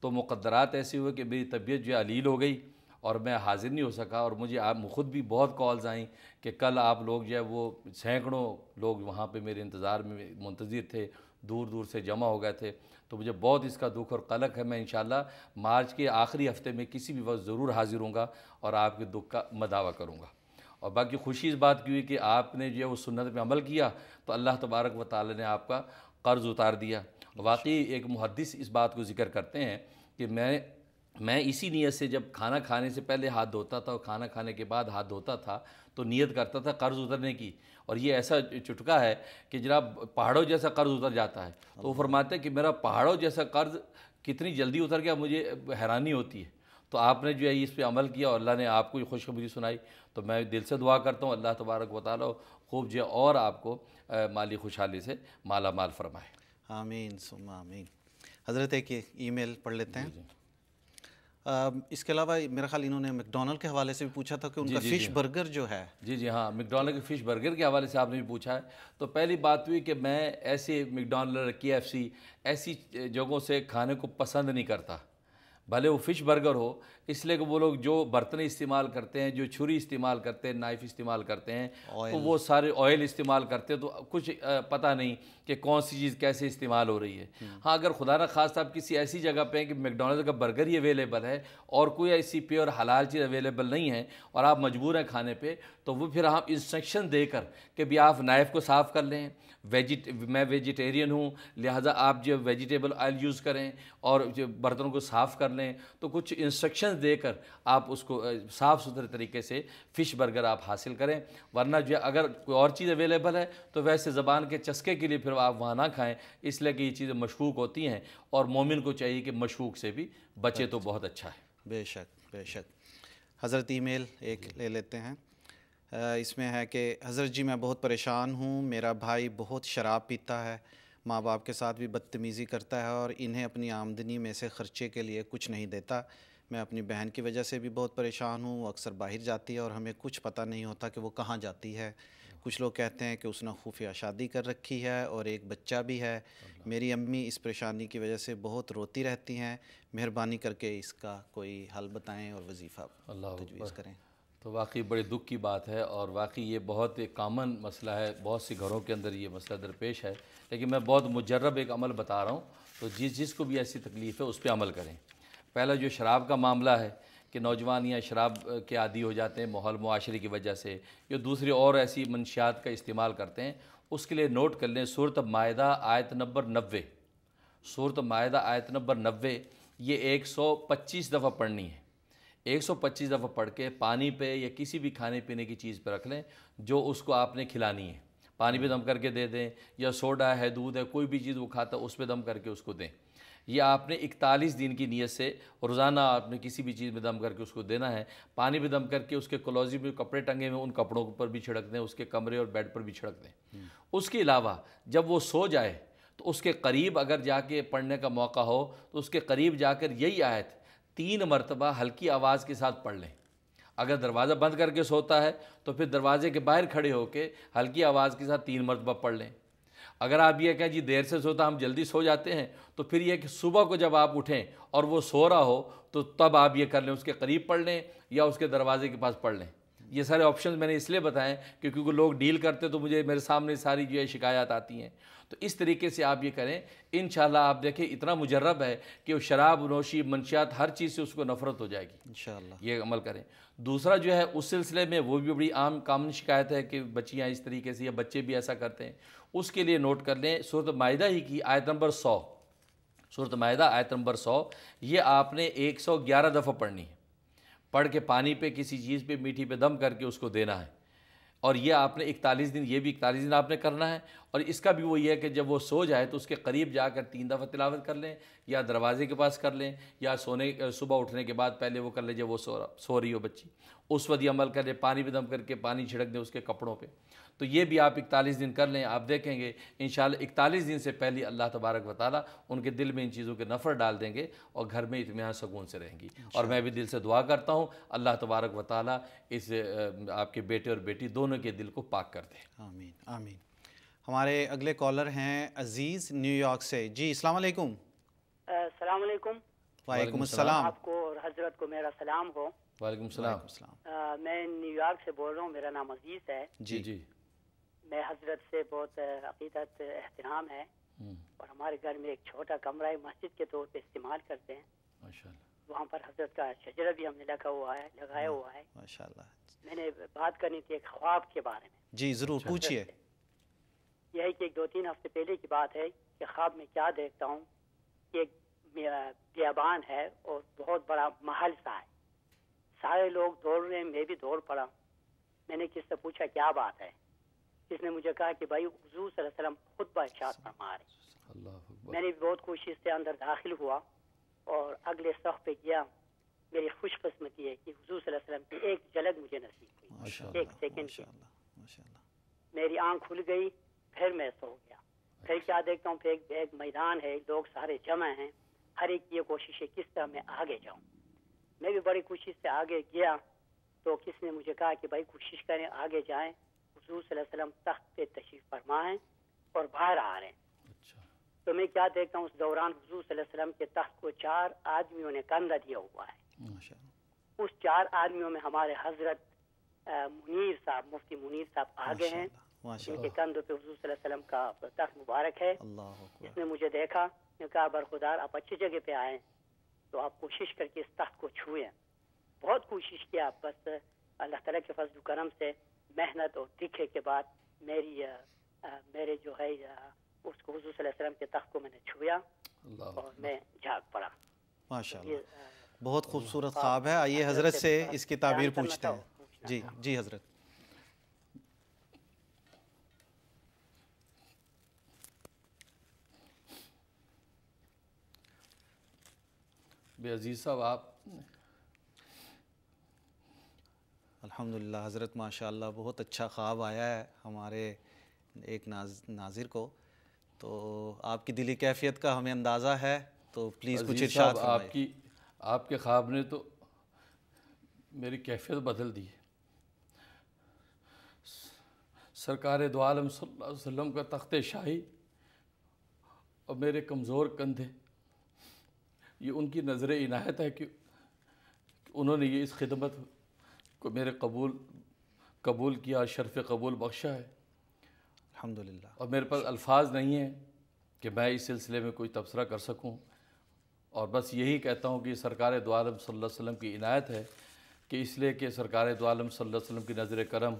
تو مقدرات ایسے ہوئے کہ میری طبیعت جو ہے علیل ہو گئی اور میں حاضر نہیں ہو سکا. اور مجھے آپ خود بھی بہت کالز آئیں کہ کل آپ لوگ جو ہے وہ سینکڑوں لوگ وہاں پہ میرے انتظار میں منتظر تھے، دور دور سے جمع ہو گئے تھے. تو مجھے بہت اس کا دکھ اور قلق ہے. میں انشاءاللہ مارچ کے آخری ہفتے میں کسی بھی وقت ضرور حاضر ہوں گا اور آپ کے دکھ کا مداوع کروں گا. اور باقی خوشی اس بات کی ہوئی کہ آپ نے جو ہے وہ سنت میں عمل کیا تو اللہ تبارک و تعالی نے آپ کا قرض اتار دیا. واقعی ایک محدث اس بات کو ذکر کرتے ہیں کہ میں اسی نیت سے جب کھانا کھانے سے پہلے ہاتھ دھوتا تھا اور کھانا کھانے کے بعد ہاتھ دھوتا تھا تو نیت کرتا تھا قرض اترنے کی. اور یہ ایسا چٹکا ہے کہ جناب پہاڑوں جیسا قرض اتر جاتا ہے. تو وہ فرماتے ہیں کہ میرا پہاڑوں جیسا قرض کتنی جلدی اتر گیا، مجھے حیرانی ہوتی ہے. تو آپ نے جو ہے اس پہ عمل کیا اور اللہ نے آپ کو خوشخبری سنائی. تو میں دل سے دعا کرتا ہوں اللہ تبارک و تعالی خوب جو ہے اور آپ کو مالی خوشحالی سے مالا مال فرمائے. آمین ثم آمین. حضرت ایک ای میل پڑھ لیتے ہیں. اس کے علاوہ میرا خیال انہوں نے میک ڈونلڈ کے حوالے سے بھی پوچھا تھا کہ ان کا فش برگر جو ہے. جی ہاں، میک ڈونلڈ کے فش برگر کے حوالے سے آپ نے بھی پوچھا ہے. تو پہلی بات ہوئی کہ میں ایسے میک ڈونلڈ KFC ایسی جگہوں سے کھانے کو پسند نہیں کرتا، بھلے وہ فش برگر ہو. اس لیے کہ وہ لوگ جو برتن استعمال کرتے ہیں، جو چھری استعمال کرتے ہیں، نائف استعمال کرتے ہیں، تو وہ سارے آئل استعمال کرتے ہیں. تو کچھ پتہ نہیں کہ کون سی چیز کیسے استعمال ہو رہی ہے. ہاں اگر خدا نہ خواستہ آپ کسی ایسی جگہ پہ ہیں کہ میک ڈونلڈ کا برگر ہی اویلیبل ہے اور کوئی ایسی پیور حلال چیز اویلیبل نہیں ہے اور آپ مجبور ہیں کھانے پہ، تو وہ پھر ہم انسٹرکشن دے کر کہ بھی آپ نائف کو صاف کر لیں، میں ویجیٹیرین ہوں لہٰذا آپ جو ویجیٹیبل آئل یوز کریں اور جو برتنوں کو صاف کر لیں. تو کچھ انسٹرکشنز دے کر آپ اس کو صاف ستھرے طریقے سے فش برگر آپ حاصل کریں. ورنہ جو اگر کوئی اور چیز اویلیبل ہے تو ویسے زبان کے چسکے کے لیے پھر آپ وہاں نہ کھائیں، اس لیے کہ یہ چیزیں مشکوک ہوتی ہیں اور مومن کو چاہیے کہ مشکوک سے بھی بچے تو بہت اچھا ہے. بے شک بے شک. حضرت ای میل ایک لے لیتے ہیں. اس میں ہے کہ حضرت جی میں بہت پریشان ہوں، میرا بھائی بہت شراب پیتا ہے، ماں باپ کے ساتھ بھی بدتمیزی کرتا ہے اور انہیں اپنی آمدنی میں سے خرچے کے لیے کچھ نہیں دیتا. میں اپنی بہن کی وجہ سے بھی بہت پریشان ہوں، وہ اکثر باہر جاتی ہے اور ہمیں کچھ پتہ نہیں ہوتا کہ وہ کہاں جاتی ہے. کچھ لوگ کہتے ہیں کہ اس نے خفیہ شادی کر رکھی ہے اور ایک بچہ بھی ہے. میری امی اس پریشانی کی وجہ سے بہت روتی رہتی ہیں. مہربانی کر کے اس کا کوئی حل بتائیں اور وظیفہ تجویز کریں. تو واقعی بڑے دکھ کی بات ہے اور واقعی یہ بہت ایک کامن مسئلہ ہے، بہت سی گھروں کے اندر یہ مسئلہ درپیش ہے. لیکن میں بہت مجرب ایک عمل بتا رہا ہوں، تو جس کو بھی ایسی تکلیف ہے اس پہ عمل کریں. پہلا جو شراب کا معاملہ ہے کہ نوجوان یا شراب کے عادی ہو جاتے ہیں ماحول معاشرے کی وجہ سے، یا دوسری اور ایسی منشیات کا استعمال کرتے ہیں، اس کے لیے نوٹ کر لیں سورۃ مائدہ آیت نمبر 90. سورۃ مائدہ آیت نمبر 90 یہ 125 دفعہ پڑھنی ہے. 125 دفعہ پڑھ کے پانی پہ یا کسی بھی کھانے پینے کی چیز پہ رکھ لیں جو اس کو آپ نے کھلانی ہے. پانی پہ دم کر کے دے دیں یا سوڈا ہے، دودھ ہے، کوئی بھی چیز وہ کھاتا ہے اس پہ دم کر کے اس کو دیں. یہ آپ نے 41 دن کی نیت سے روزانہ آپ نے کسی بھی چیز میں دم کر کے اس کو دینا ہے. پانی پہ دم کر کے اس کے کلوزی میں کپڑے ٹنگے ہوئے ان کپڑوں پر بھی چھڑک دیں، اس کے کمرے اور بیڈ پر بھی چھڑک دیں. اس کے علاوہ جب وہ سو جائے تو اس کے قریب اگر جا کے پڑھنے کا موقع ہو تو اس کے قریب جا کر یہی آیت 3 مرتبہ ہلکی آواز کے ساتھ پڑھ لیں. اگر دروازہ بند کر کے سوتا ہے تو پھر دروازے کے باہر کھڑے ہو کے ہلکی آواز کے ساتھ 3 مرتبہ پڑھ لیں. اگر آپ یہ کہیں جی دیر سے سوتا ہم جلدی سو جاتے ہیں تو پھر یہ کہ صبح کو جب آپ اٹھیں اور وہ سو رہا ہو تو تب آپ یہ کر لیں، اس کے قریب پڑھ لیں یا اس کے دروازے کے پاس پڑھ لیں. یہ سارے آپشنز میں نے اس لیے بتائے کہ کیونکہ لوگ ڈیل کرتے تو مجھے میرے سامنے ساری جو ہے شکایات آتی ہیں. تو اس طریقے سے آپ یہ کریں، انشاءاللہ آپ دیکھیں اتنا مجرب ہے کہ وہ شراب نوشی منشیات ہر چیز سے اس کو نفرت ہو جائے گی انشاءاللہ. یہ عمل کریں. دوسرا جو ہے اس سلسلے میں وہ بھی بڑی عام کامن شکایت ہے کہ بچیاں اس طریقے سے یا بچے بھی ایسا کرتے ہیں. اس کے لیے نوٹ کر لیں سورۃ مائدہ ہی کی آیت نمبر 100. سورۃ مائدہ آیت نمبر 100 یہ آپ نے 111 دفعہ پڑھنی ہے. پڑھ کے پانی پہ کسی چیز پہ میٹھی پہ دم کر کے اس کو دینا ہے اور یہ آپ نے 41 دن، یہ بھی 41 دن آپ نے کرنا ہے، اور اس کا بھی وہ یہ ہے کہ جب وہ سو جائے تو اس کے قریب جا کر 3 دفعہ تلاوت کر لیں، یا دروازے کے پاس کر لیں، یا صبح اٹھنے کے بعد پہلے وہ کر لیں جب وہ سو رہی ہو بچی، اس وقت یہ عمل کر لیں، پانی پہ دم کر کے پانی چھڑک دیں اس کے کپڑوں پہ. تو یہ بھی آپ 41 دن کر لیں. آپ دیکھیں گے انشاءاللہ 41 دن سے پہلے اللہ تبارک و تعالیٰ ان کے دل میں ان چیزوں کے نفرت ڈال دیں گے اور گھر میں اطمینان سکون سے رہیں گی. اور میں بھی دل سے دعا کرتا ہوں اللہ تبارک و تعالیٰ اس آپ کے بیٹے اور بیٹی دونوں کے دل کو پاک کر دے. آمین آمین. ہمارے اگلے کالر ہیں عزیز نیو یارک سے. جی السلام علیکم. السلام علیکم. وعلیکم السلام. آپ کو اور حضرت کو میرا سلام ہو. وعلیکم السلام. میں نیو یارک سے بول رہا ہوں. میرا نام عزیز ہے. جی جی. میں حضرت سے بہت عقیدت احترام ہے اور ہمارے گھر میں ایک چھوٹا کمرہ ہے مسجد کے طور پہ استعمال کرتے ہیں. ماشاءاللہ. وہاں پر حضرت کا شجرہ بھی ہم نے لگایا ہوا ہے. ماشاءاللہ. میں نے بات کرنی تھی ایک خواب کے بارے میں. جی ضرور پوچھیے. یہ ہے کہ ایک 2-3 ہفتے پہلے کی بات ہے کہ خواب میں کیا دیکھتا ہوں کہ ایک بیابان ہے اور بہت بڑا محل سا ہے. سارے لوگ دوڑ رہے ہیں, میں بھی دوڑ پڑا. میں نے کس سے پوچھا کیا بات ہے. کس نے مجھے کہا کہ بھائی حضور صلی اللہ علیہ وسلم خطبہ ارشاد فرما رہے. میں نے بہت کوشش سے اندر داخل ہوا اور اگلے صف پہ گیا. میری خوش قسمتی ہے کہ حضور صلی اللہ علیہ وسلم کی ایک جھلک مجھے نصیب ہوئی, 1 سیکنڈ کی. میری آنکھ کھل گئی, پھر میں سو گیا. پھر کیا دیکھتا ہوں, پھر ایک میدان ہے, لوگ سارے جمع ہیں, ہر ایک کی یہ کوشش ہے کس طرح میں آگے جاؤں. میں بھی بڑی کوشش سے آگے گیا تو کس نے مجھے کہا کہ بھائی کوشش کریں آگے جائیں. حضور صلی اللہ علیہ وسلم تخت پہ تشریف فرما ہیں اور باہر آ رہے ہیں. تو میں کیا دیکھتا ہوں, اس دوران حضور صلی اللہ علیہ وسلم کے تخت کو 4 آدمیوں نے کندھا دیا ہوا ہے. اس 4 آدمیوں میں ہمارے حضرت منیر صاحب, مفتی منیر صاحب آگے ہیں, ان کے کندھوں پہ حضور صلی اللہ علیہ وسلم کا تخت مبارک ہے. اس نے مجھے دیکھا, نے کہا برخودار آپ اچھی جگہ پہ آئے تو آپ کوشش کر کے اس تخت کو چھوئیں. بہت کوشش کیا, بس اللہ تعالیٰ کے فضل و کرم سے محنت اور دکھے کے بعد میرے جو ہے اس کو حضور صلی اللہ علیہ وسلم کے تخت کو میں نے چھویا اور میں جھاگ پڑا. ماشاءاللہ, بہت خوبصورت خواب ہے. آئیے حضرت سے اس کی تعبیر پوچھتے ہیں. جی جی حضرت. بے عزیز صاحب آپ. الحمدللہ حضرت ماشاءاللہ بہت اچھا خواب آیا ہے ہمارے ایک ناظر کو. تو آپ کی دلی کیفیت کا ہمیں اندازہ ہے, تو پلیز کچھ ارشاد فرمائیے. آپ کے خواب نے تو میری کیفیت بدل دی. سرکار دو عالم صلی اللہ علیہ وسلم کا تخت شاہی اور میرے کمزور کندھے, یہ ان کی نظر عنایت ہے کہ انہوں نے یہ اس خدمت کو میرے قبول کیا, شرف قبول بخشا ہے الحمدللہ. اور میرے پاس الفاظ نہیں ہیں کہ میں اس سلسلے میں کوئی تبصرہ کر سکوں, اور بس یہی کہتا ہوں کہ سرکار دو عالم صلی اللہ علیہ وسلم کی عنایت ہے, کہ اس لیے کہ سرکار دو عالم صلی اللہ علیہ وسلم کی نظر کرم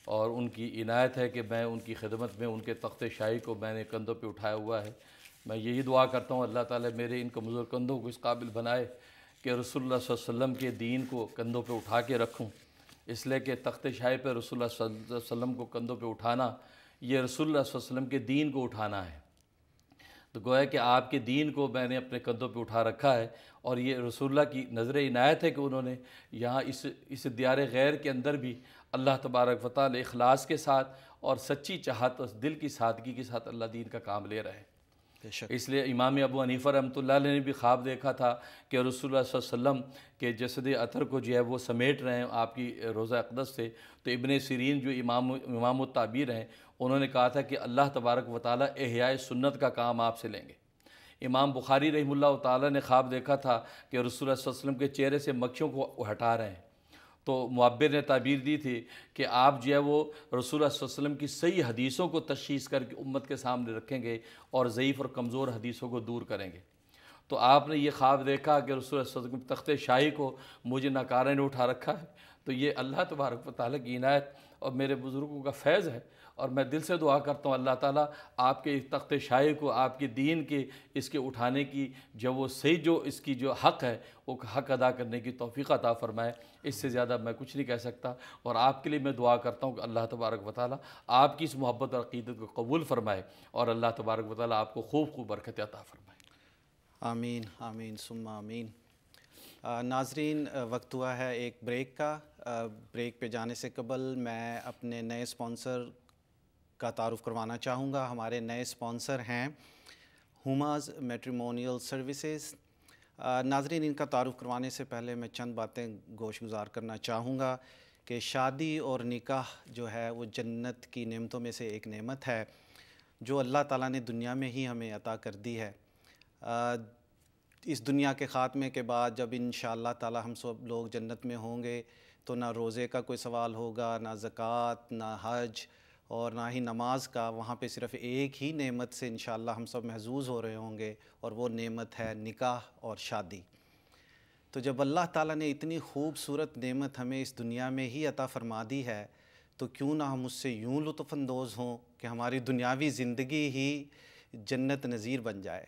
اور ان کی عنایت ہے کہ میں ان کی خدمت میں ان کے تخت شاہی کو میں نے کندھوں پہ اٹھایا ہوا ہے. میں یہی دعا کرتا ہوں اللہ تعالیٰ میرے ان کمزور کندھوں کو اس قابل بنائے کہ رسول اللہ صلی اللہ علیہ وسلم کے دین کو کندھوں پہ اٹھا کے رکھوں. اس لیے کہ تخت شاہی پہ رسول اللہ صلی اللہ علیہ وسلم کو کندھوں پہ اٹھانا, یہ رسول اللہ صلی اللہ علیہ وسلم کے دین کو اٹھانا ہے. تو گویا کہ آپ کے دین کو میں نے اپنے کندھوں پہ اٹھا رکھا ہے, اور یہ رسول اللہ کی نظر عنایت ہے کہ انہوں نے یہاں اس دیار غیر کے اندر بھی اللہ تبارک و تعالی اخلاص کے ساتھ اور سچی چاہت اور دل کی سادگی کے ساتھ اللہ دین کا کام لے رہے ہیں. اس لیے امام ابو حنیفہ رحمۃ اللہ علیہ نے بھی خواب دیکھا تھا کہ رسول اللہ صلی اللہ علیہ وسلم کے جسد اطہر کو جو ہے وہ سمیٹ رہے ہیں آپ کی روضہ اقدس سے. تو ابن سیرین جو امام التعبیر ہیں, انہوں نے کہا تھا کہ اللہ تبارک و تعالی احیاء سنت کا کام آپ سے لیں گے. امام بخاری رحمہ اللہ تعالی نے خواب دیکھا تھا کہ رسول اللہ صلی اللہ علیہ وسلم کے چہرے سے مکھیوں کو ہٹا رہے ہیں. تو معبر نے تعبیر دی تھی کہ آپ جو ہے وہ رسول اللہ صلی اللہ علیہ وسلم کی صحیح حدیثوں کو تشخیص کر کے امت کے سامنے رکھیں گے اور ضعیف اور کمزور حدیثوں کو دور کریں گے. تو آپ نے یہ خواب دیکھا کہ رسول اللہ صلی اللہ علیہ وسلم تخت شاہی کو مجھے ناکارہ نے اٹھا رکھا ہے. تو یہ اللہ تبارک و تعالیٰ کی عنایت اور میرے بزرگوں کا فیض ہے, اور میں دل سے دعا کرتا ہوں اللہ تعالیٰ آپ کے تخت شاہی کو آپ کے دین کے اس کے اٹھانے کی وہ صحیح جو اس کی جو حق ہے وہ حق ادا کرنے کی توفیق عطا فرمائے. اس سے زیادہ میں کچھ نہیں کہہ سکتا. اور آپ کے لیے میں دعا کرتا ہوں کہ اللہ تبارک و تعالیٰ آپ کی اس محبت اور عقیدت کو قبول فرمائے اور اللہ تبارک و تعالیٰ آپ کو خوب خوب برکت عطا فرمائے. آمین آمین ثم آمین. ناظرین وقت ہوا ہے ایک بریک کا. بریک پہ جانے سے قبل میں اپنے نئے اسپانسر کا تعارف کروانا چاہوں گا. ہمارے نئے اسپانسر ہیں ہماز میٹریمونیل سروسز. ناظرین ان کا تعارف کروانے سے پہلے میں چند باتیں گوش گزار کرنا چاہوں گا کہ شادی اور نکاح جو ہے وہ جنت کی نعمتوں میں سے ایک نعمت ہے جو اللہ تعالیٰ نے دنیا میں ہی ہمیں عطا کر دی ہے. اس دنیا کے خاتمے کے بعد جب انشاءاللہ تعالیٰ ہم سب لوگ جنت میں ہوں گے تو نہ روزے کا کوئی سوال ہوگا، نہ زکوٰۃ، نہ حج اور نہ ہی نماز کا. وہاں پہ صرف ایک ہی نعمت سے انشاءاللہ ہم سب محظوظ ہو رہے ہوں گے اور وہ نعمت ہے نکاح اور شادی. تو جب اللہ تعالیٰ نے اتنی خوبصورت نعمت ہمیں اس دنیا میں ہی عطا فرما دی ہے تو کیوں نہ ہم اس سے یوں لطف اندوز ہوں کہ ہماری دنیاوی زندگی ہی جنت نظیر بن جائے.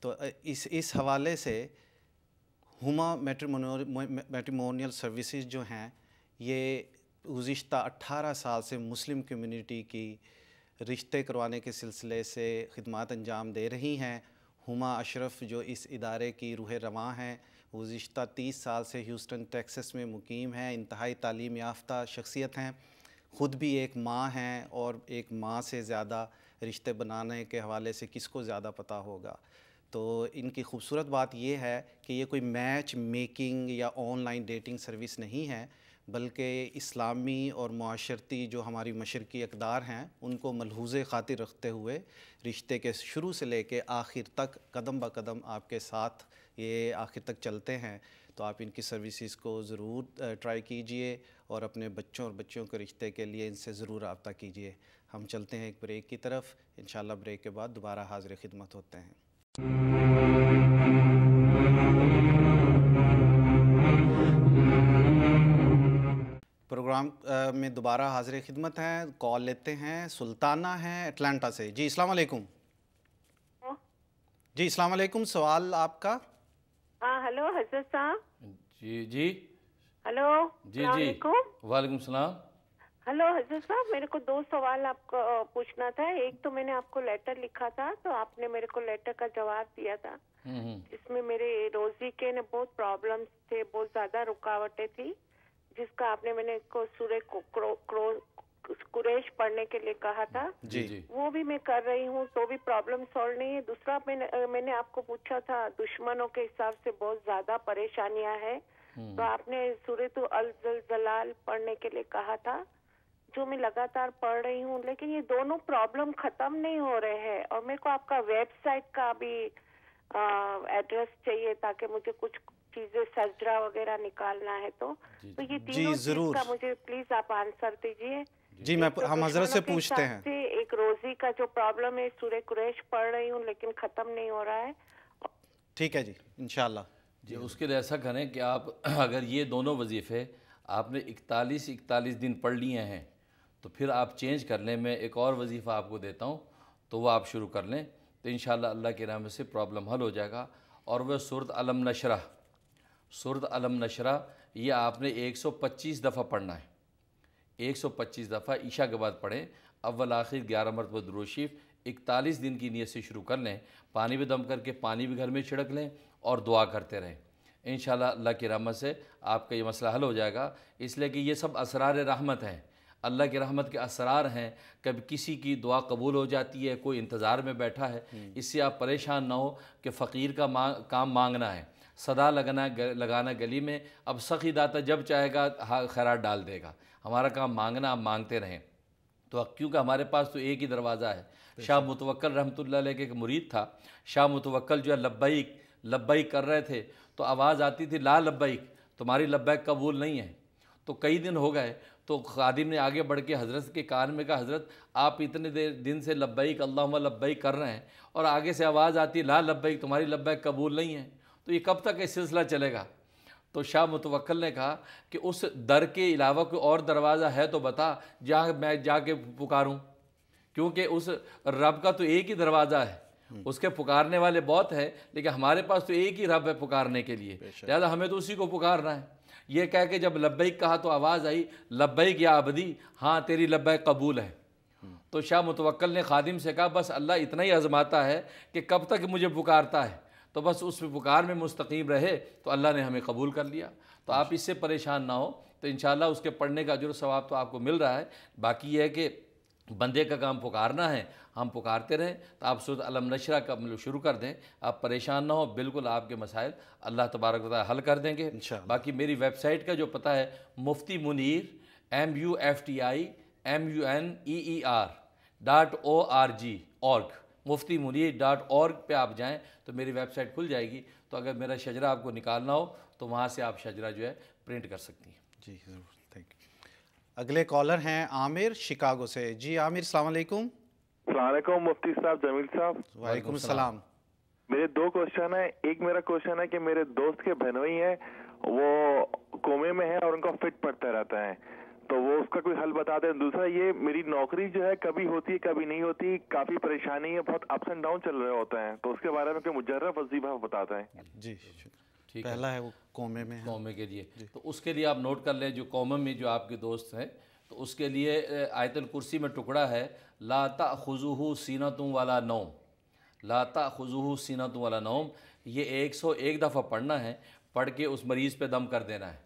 تو اس حوالے سے ہما میٹریمونیل سروسز جو ہیں یہ گزشتہ 18 سال سے مسلم کمیونٹی کی رشتے کروانے کے سلسلے سے خدمات انجام دے رہی ہیں. ہما اشرف جو اس ادارے کی روح رواں ہیں گزشتہ 30 سال سے ہیوسٹن ٹیکسس میں مقیم ہیں. انتہائی تعلیم یافتہ شخصیت ہیں، خود بھی ایک ماں ہیں اور ایک ماں سے زیادہ رشتے بنانے کے حوالے سے کس کو زیادہ پتہ ہوگا. تو ان کی خوبصورت بات یہ ہے کہ یہ کوئی میچ میکنگ یا آن لائن ڈیٹنگ سروس نہیں ہے بلکہ اسلامی اور معاشرتی جو ہماری مشرقی اقدار ہیں ان کو ملحوظ خاطر رکھتے ہوئے رشتے کے شروع سے لے کے آخر تک قدم بہ قدم آپ کے ساتھ یہ آخر تک چلتے ہیں. تو آپ ان کی سروسز کو ضرور ٹرائی کیجئے اور اپنے بچوں اور بچیوں کے رشتے کے لیے ان سے ضرور رابطہ کیجئے. ہم چلتے ہیں ایک بریک کی طرف. انشاءاللہ بریک کے بعد دوبارہ حاضر خدمت ہوتے ہیں. پروگرام میں دوبارہ حاضر خدمت ہیں. کال لیتے ہیں. سلطانہ ہیں اٹلانٹا سے. جی السلام علیکم. جی السلام علیکم. سوال آپ کا. ہاں ہلو حضرت صاحب. جی جی ہلو. جی جی وعلیکم السلام. ہلو حضرت صاحب میرے کو 2 سوال آپ کو پوچھنا تھا. ایک تو میں نے آپ کو لیٹر لکھا تھا تو آپ نے میرے کو لیٹر کا جواب دیا تھا جس میں میرے روزی کے بہت پرابلمس تھے، بہت زیادہ رکاوٹیں تھی جس کا آپ نے میں نے کو سورہ قریش پڑھنے کے لیے کہا تھا. جی جی وہ بھی میں کر رہی ہوں تو بھی پرابلم سالو نہیں ہے. دوسرا میں نے آپ کو پوچھا تھا دشمنوں کے حساب سے بہت زیادہ پریشانیاں ہیں تو آپ نے سورۃ الزلزال پڑھنے کے لیے کہا تھا جو میں لگاتار پڑھ رہی ہوں لیکن یہ دونوں پرابلم ختم نہیں ہو رہے ہیں. اور میرے کو آپ کا ویب سائٹ کا بھی ایڈریس چاہیے تاکہ مجھے کچھ چیزیں سجرا وغیرہ نکالنا ہے تو یہ تینوں چیز کا مجھے پلیز آپ آنسر دیجیے. جی میں ہم حضرت سے پوچھتے ہیں. ایک روزی کا جو پرابلم ہے سورہ قریش پڑھ رہی ہوں لیکن ختم نہیں ہو رہا ہے. ٹھیک ہے جی انشاءاللہ. جی اس کے لیے ایسا کریں کہ آپ اگر یہ دونوں وظیفے آپ نے 41 دن پڑھ لیے ہیں تو پھر آپ چینج کر لیں. میں ایک اور وظیفہ آپ کو دیتا ہوں تو وہ آپ شروع کر لیں تو انشاءاللہ اللہ کے رحمت سے پرابلم حل ہو جائے گا. اور وہ سورۃ علم نشرہ یہ آپ نے 125 دفعہ پڑھنا ہے. 125 دفعہ عشاء کے بعد پڑھیں. اول آخر 11 مرتبہ درود شریف 41 دن کی نیت سے شروع کر لیں. پانی بھی دم کر کے پانی بھی گھر میں چھڑک لیں اور دعا کرتے رہیں. انشاءاللہ اللہ کی رحمت سے آپ کا یہ مسئلہ حل ہو جائے گا. اس لیے کہ یہ سب اسرار رحمت ہیں، اللہ کی رحمت کے اسرار ہیں. کبھی کسی کی دعا قبول ہو جاتی ہے، کوئی انتظار میں بیٹھا ہے. اس سے آپ پریشان نہ ہو کہ فقیر کا کام مانگنا ہے، صدا لگانا گلی میں. اب سخی داتا جب چاہے گا خیرات ڈال دے گا. ہمارا کام مانگنا، آپ مانگتے رہیں. تو کیونکہ ہمارے پاس تو ایک ہی دروازہ ہے. شاہ متوکل رحمۃ اللہ علیہ کے ایک مرید تھا. شاہ متوکل جو ہے لبیک کر رہے تھے تو آواز آتی تھی لا لبیک، تمہاری لبیک قبول نہیں ہے. تو کئی دن ہو گئے تو خادم نے آگے بڑھ کے حضرت کے کان میں کہا حضرت آپ اتنے دن سے لبیک اللہم لبیک کر رہے ہیں اور آگے سے آواز آتی لا لبیک، تمہاری لبیک قبول نہیں ہے، تو یہ کب تک یہ سلسلہ چلے گا؟ تو شاہ متوکل نے کہا کہ اس در کے علاوہ کوئی اور دروازہ ہے تو بتا جہاں میں جا کے پکاروں، کیونکہ اس رب کا تو ایک ہی دروازہ ہے، اس کے پکارنے والے بہت ہیں، لیکن ہمارے پاس تو ایک ہی رب ہے پکارنے کے لیے، لہٰذا ہمیں تو اسی کو پکارنا ہے۔ یہ کہہ کے جب لبیک کہا تو آواز آئی لبیک یا عبدی، ہاں تیری لبیک قبول ہے۔ تو شاہ متوکل نے خادم سے کہا بس اللہ اتنا ہی آزماتا ہے کہ کب تک مجھے پکارتا ہے، تو بس اس پکار میں مستقیم رہے تو اللہ نے ہمیں قبول کر لیا۔ تو آپ اس سے پریشان نہ ہو، تو انشاءاللہ اس کے پڑھنے کا اجر و ثواب تو آپ کو مل رہا ہے۔ باقی یہ ہے کہ بندے کا کام پکارنا ہے، ہم پکارتے رہیں۔ تو آپ سورۃ الم نشرہ کا شروع کر دیں، آپ پریشان نہ ہو، بالکل آپ کے مسائل اللہ تبارک و تعالی حل کر دیں گے۔ باقی میری ویب سائٹ کا جو پتہ ہے مفتی منیر MuftiMuneer.org مفتی منیر.org پہ آپ جائیں تو میری ویب سائٹ کھل جائے گی، تو اگر میرا شجرہ آپ کو نکالنا ہو تو وہاں سے آپ شجرہ جو ہے پرنٹ کر سکتی ہیں۔ جی ضرور، تھینک یو۔ اگلے کالر ہیں عامر شکاگو سے۔ جی عامر السلام علیکم۔ السلام علیکم مفتی صاحب، جمیل صاحب۔ وعلیکم السلام۔ میرے دو کوشچن ہیں۔ ایک میرا کوشچن ہے کہ میرے دوست کے بہنوئی ہیں، وہ کومے میں ہیں اور ان کا فٹ پڑتا رہتا ہے، تو وہ اس کا کوئی حل بتا دیں۔ دوسرا یہ میری نوکری جو ہے کبھی ہوتی ہے کبھی نہیں ہوتی، کافی پریشانی ہے، بہت اپس اینڈ ڈاؤن چل رہے ہوتے ہیں، تو اس کے بارے میں کوئی مجرب وظیفہ بتاتے ہیں۔ جی پہلا ہے وہ کومے میں، کومے کے لیے، تو اس کے لیے آپ نوٹ کر لیں جو کومے میں جو آپ کے دوست ہیں، تو اس کے لیے آیت الکرسی میں ٹکڑا ہے لا تأخذہ سینۃ ولا نوم، لا تأخذہ سینۃ ولا نوم، یہ 101 دفعہ پڑھنا ہے، پڑھ کے اس مریض پہ دم کر دینا ہے۔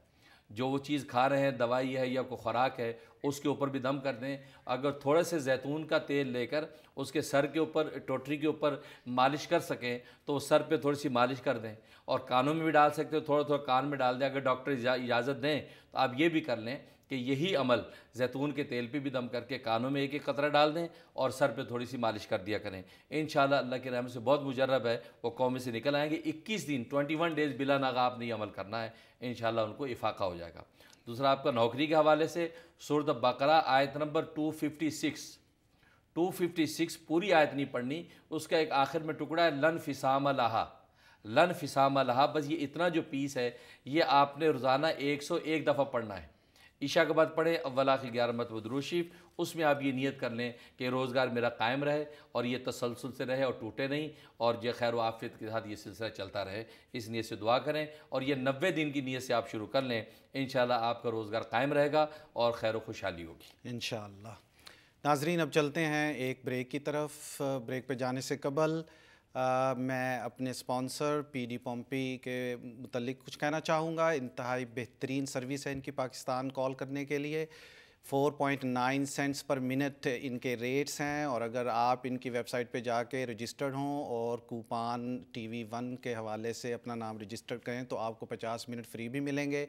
جو وہ چیز کھا رہے ہیں، دوائی ہے یا کوئی خوراک ہے، اس کے اوپر بھی دم کر دیں۔ اگر تھوڑے سے زیتون کا تیل لے کر اس کے سر کے اوپر، ٹوٹری کے اوپر مالش کر سکیں تو سر پہ تھوڑی سی مالش کر دیں، اور کانوں میں بھی ڈال سکتے ہو، تھوڑا تھوڑا کان میں ڈال دیں۔ اگر ڈاکٹر اجازت دیں تو آپ یہ بھی کر لیں کہ یہی عمل زیتون کے تیل پہ بھی دم کر کے کانوں میں ایک ایک قطرہ ڈال دیں اور سر پہ تھوڑی سی مالش کر دیا کریں۔ انشاءاللہ اللہ کی رحمت سے بہت مجرب ہے، وہ کومے سے نکل آئیں گے۔ 21 دن 21 ڈیز بلا ناغہ آپ نے یہ عمل کرنا ہے، انشاءاللہ ان کو افاقہ ہو جائے گا۔ دوسرا آپ کا نوکری کے حوالے سے سورۃ بقرہ آیت نمبر 256 پوری آیت نہیں پڑھنی، اس کا ایک آخر میں ٹکڑا ہے لن فسام لہا، لن فسام لہا، بس یہ اتنا جو پیس ہے یہ آپ نے روزانہ 101 دفعہ پڑھنا ہے۔ عشاء کے بعد پڑھیں اول آخر 11 مرتبہ درود شریف، اس میں آپ یہ نیت کر لیں کہ روزگار میرا قائم رہے اور یہ تسلسل سے رہے اور ٹوٹے نہیں، اور جو خیر و عافیت کے ساتھ یہ سلسلہ چلتا رہے، اس نیت سے دعا کریں، اور یہ 90 دن کی نیت سے آپ شروع کر لیں، انشاءاللہ آپ کا روزگار قائم رہے گا اور خیر و خوشحالی ہوگی انشاءاللہ۔ ناظرین اب چلتے ہیں ایک بریک کی طرف۔ بریک پہ جانے سے قبل میں اپنے سپانسر پی ڈی پومپی کے متعلق کچھ کہنا چاہوں گا۔ انتہائی بہترین سروس ہے ان کی پاکستان کال کرنے کے لیے، 4.9 سینٹس پر منٹ ان کے ریٹس ہیں، اور اگر آپ ان کی ویب سائٹ پہ جا کے رجسٹرڈ ہوں اور کوپان TV1 کے حوالے سے اپنا نام رجسٹر کریں تو آپ کو 50 منٹ فری بھی ملیں گے۔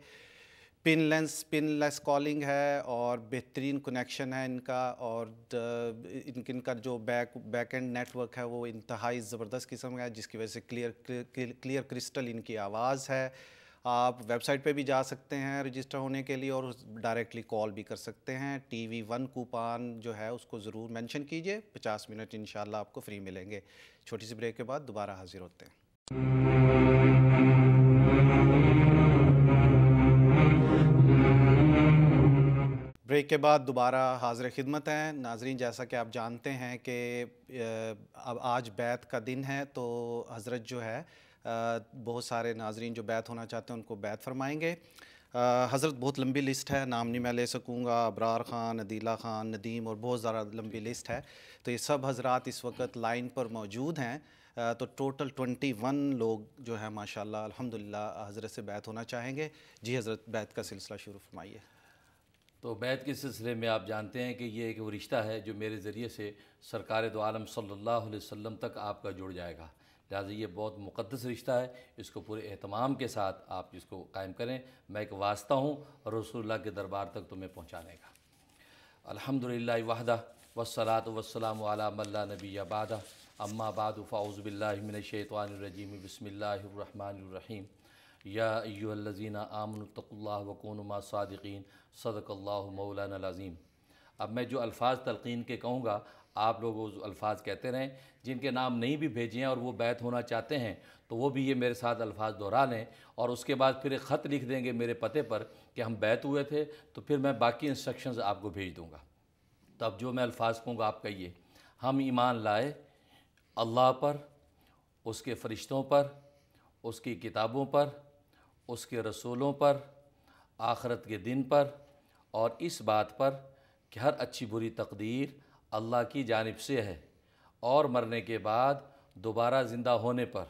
پن لیس کالنگ ہے اور بہترین کنیکشن ہے ان کا، اور ان کا جو بیک اینڈ نیٹ ورک ہے وہ انتہائی زبردست قسم کا ہے، جس کی وجہ سے کلیئر کرسٹل ان کی آواز ہے۔ آپ ویب سائٹ پہ بھی جا سکتے ہیں رجسٹر ہونے کے لیے اور ڈائریکٹلی کال بھی کر سکتے ہیں۔ TV1 کوپان جو ہے اس کو ضرور مینشن کیجئے، 50 منٹ انشاءاللہ آپ کو فری ملیں گے۔ چھوٹی سی بریک کے بعد دوبارہ حاضر ہوتے ہیں۔ بریک کے بعد دوبارہ حاضر خدمت ہیں۔ ناظرین جیسا کہ آپ جانتے ہیں کہ اب آج بیعت کا دن ہے، تو حضرت جو ہے بہت سارے ناظرین جو بیعت ہونا چاہتے ہیں ان کو بیعت فرمائیں گے۔ حضرت بہت لمبی لسٹ ہے، نام نہیں میں لے سکوں گا، ابرار خان، عدیلہ خان، ندیم، اور بہت زیادہ لمبی لسٹ ہے، تو یہ سب حضرات اس وقت لائن پر موجود ہیں۔ تو ٹوٹل 21 لوگ جو ہیں ماشاءاللہ الحمدللہ حضرت سے بیعت ہونا چاہیں گے۔ جی حضرت بیعت کا سلسلہ شروع فرمائیے۔ تو بیعت کے سلسلے میں آپ جانتے ہیں کہ یہ ایک وہ رشتہ ہے جو میرے ذریعے سے سرکار دو عالم صلی اللہ علیہ وسلم تک آپ کا جڑ جائے گا، لہٰذا یہ بہت مقدس رشتہ ہے، اس کو پورے اہتمام کے ساتھ آپ اس کو قائم کریں۔ میں ایک واسطہ ہوں رسول اللہ کے دربار تک تمہیں پہنچانے کا۔ الحمدللہ وحدہ والصلاۃ والسلام علی من لا نبی بعدہ، اما بعد فاعوذ باللہ من الشیطان الرجیم، بسم اللہ الرحمن الرحیم۔ یا ایھا الذین آمنوا اتقوا اللہ وکونوا مع الصادقین، صدق اللہ مولانا العظیم۔ اب میں جو الفاظ تلقین کے کہوں گا آپ لوگ وہ الفاظ کہتے رہیں، جن کے نام نہیں بھی بھیجے ہیں اور وہ بیعت ہونا چاہتے ہیں تو وہ بھی یہ میرے ساتھ الفاظ دہرا لیں، اور اس کے بعد پھر ایک خط لکھ دیں گے میرے پتے پر کہ ہم بیعت ہوئے تھے، تو پھر میں باقی انسٹرکشنز آپ کو بھیج دوں گا۔ تو اب جو میں الفاظ کہوں گا آپ کہیے، ہم ایمان لائے اللہ پر، اس کے فرشتوں پر، اس کی کتابوں پر، اس کے رسولوں پر، آخرت کے دن پر، اور اس بات پر کہ ہر اچھی بری تقدیر اللہ کی جانب سے ہے، اور مرنے کے بعد دوبارہ زندہ ہونے پر۔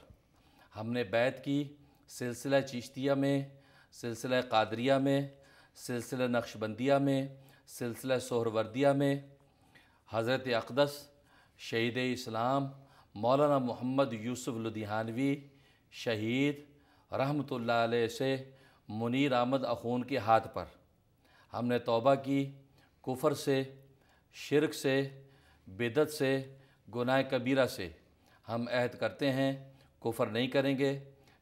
ہم نے بیعت کی سلسلہ چشتیہ میں، سلسلہ قادریہ میں، سلسلہ نقشبندیہ میں، سلسلہ سہروردیہ میں، حضرت اقدس شہید اسلام مولانا محمد یوسف لدھیانوی شہید رحمۃ اللہ علیہ سے منیر احمد اخون کے ہاتھ پر۔ ہم نے توبہ کی کفر سے، شرک سے، بدعت سے، گناہ کبیرہ سے۔ ہم عہد کرتے ہیں کفر نہیں کریں گے،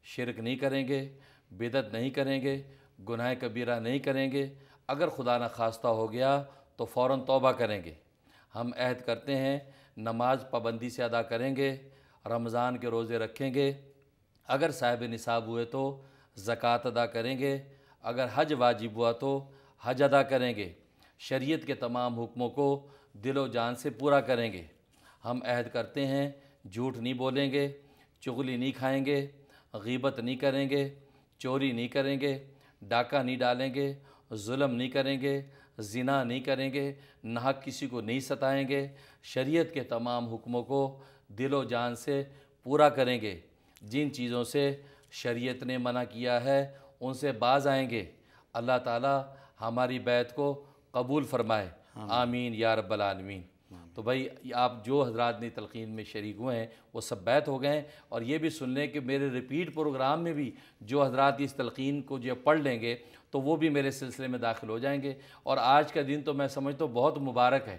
شرک نہیں کریں گے، بدعت نہیں کریں گے، گناہ کبیرہ نہیں کریں گے۔ اگر خدا نخواستہ ہو گیا تو فوراً توبہ کریں گے۔ ہم عہد کرتے ہیں نماز پابندی سے ادا کریں گے، رمضان کے روزے رکھیں گے، اگر صاحب نصاب ہوئے تو زکوٰۃ ادا کریں گے، اگر حج واجب ہوا تو حج ادا کریں گے، شریعت کے تمام حکموں کو دل و جان سے پورا کریں گے۔ ہم عہد کرتے ہیں جھوٹ نہیں بولیں گے، چغلی نہیں کھائیں گے، غیبت نہیں کریں گے، چوری نہیں کریں گے، ڈاکہ نہیں ڈالیں گے، ظلم نہیں کریں گے، زنا نہیں کریں گے، ناحق کسی کو نہیں ستائیں گے، شریعت کے تمام حکموں کو دل و جان سے پورا کریں گے۔ جن چیزوں سے شریعت نے منع کیا ہے ان سے باز آئیں گے۔ اللہ تعالی ہماری بیعت کو قبول فرمائے، آمین یا رب العالمین۔ تو بھائی آپ جو حضرات نے تلقین میں شریک ہوئے ہیں وہ سب بیعت ہو گئے ہیں، اور یہ بھی سن لیں کہ میرے ریپیٹ پروگرام میں بھی جو حضرات اس تلقین کو جو پڑھ لیں گے تو وہ بھی میرے سلسلے میں داخل ہو جائیں گے۔ اور آج کا دن تو میں سمجھتا ہوں بہت مبارک ہے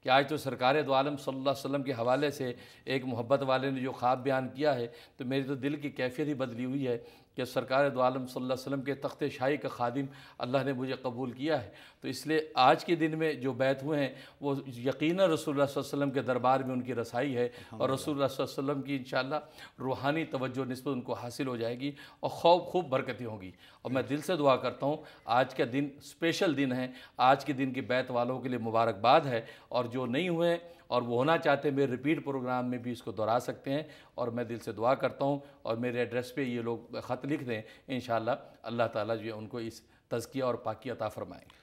کہ آج تو سرکار دو عالم صلی اللہ علیہ وسلم کے حوالے سے ایک محبت والے نے جو خواب بیان کیا ہے تو میری تو دل کی کیفیت ہی بدلی ہوئی ہے کہ سرکار دو عالم صلی اللہ علیہ وسلم کے تخت شاہی کا خادم اللہ نے مجھے قبول کیا ہے۔ تو اس لیے آج کے دن میں جو بیعت ہوئے ہیں وہ یقیناً رسول اللہ صلی اللہ علیہ وسلم کے دربار میں ان کی رسائی ہے، اور رسول اللہ صلی اللہ علیہ وسلم کی انشاءاللہ روحانی توجہ نسبت ان کو حاصل ہو جائے گی، اور خوب برکتیں ہوں گی۔ اور میں دل سے دعا کرتا ہوں آج کا دن اسپیشل دن ہے، آج کے دن کی بیعت والوں کے لیے مبارکباد ہے، اور جو نہیں ہوئے اور وہ ہونا چاہتے ہیں میرے ریپیٹ پروگرام میں بھی اس کو دہرا سکتے ہیں، اور میں دل سے دعا کرتا ہوں اور میرے ایڈریس پہ یہ لوگ خط لکھ دیں، انشاءاللہ اللہ تعالیٰ جو ہے ان کو اس تزکیہ اور پاکی عطا فرمائیں گے۔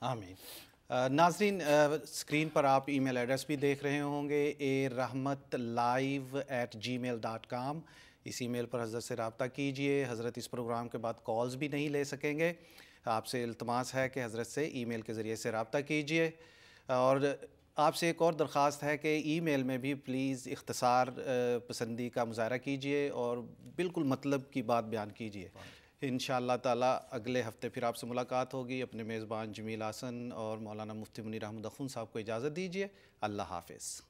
آمین۔ ناظرین اسکرین پر آپ ای میل ایڈریس بھی دیکھ رہے ہوں گے arahmatlive@gmail.com۔ اس ای میل پر حضرت سے رابطہ کیجئے۔ حضرت اس پروگرام کے بعد کالز بھی نہیں لے سکیں گے، آپ سے التماس ہے کہ حضرت سے ای میل کے ذریعے سے رابطہ کیجئے، اور آپ سے ایک اور درخواست ہے کہ ای میل میں بھی پلیز اختصار پسندی کا مظاہرہ کیجئے اور بالکل مطلب کی بات بیان کیجئے۔ انشاءاللہ تعالی اگلے ہفتے پھر آپ سے ملاقات ہوگی۔ اپنے میزبان جمیل حسن اور مولانا مفتی منیر احمد اخون صاحب کو اجازت دیجئے۔ اللہ حافظ۔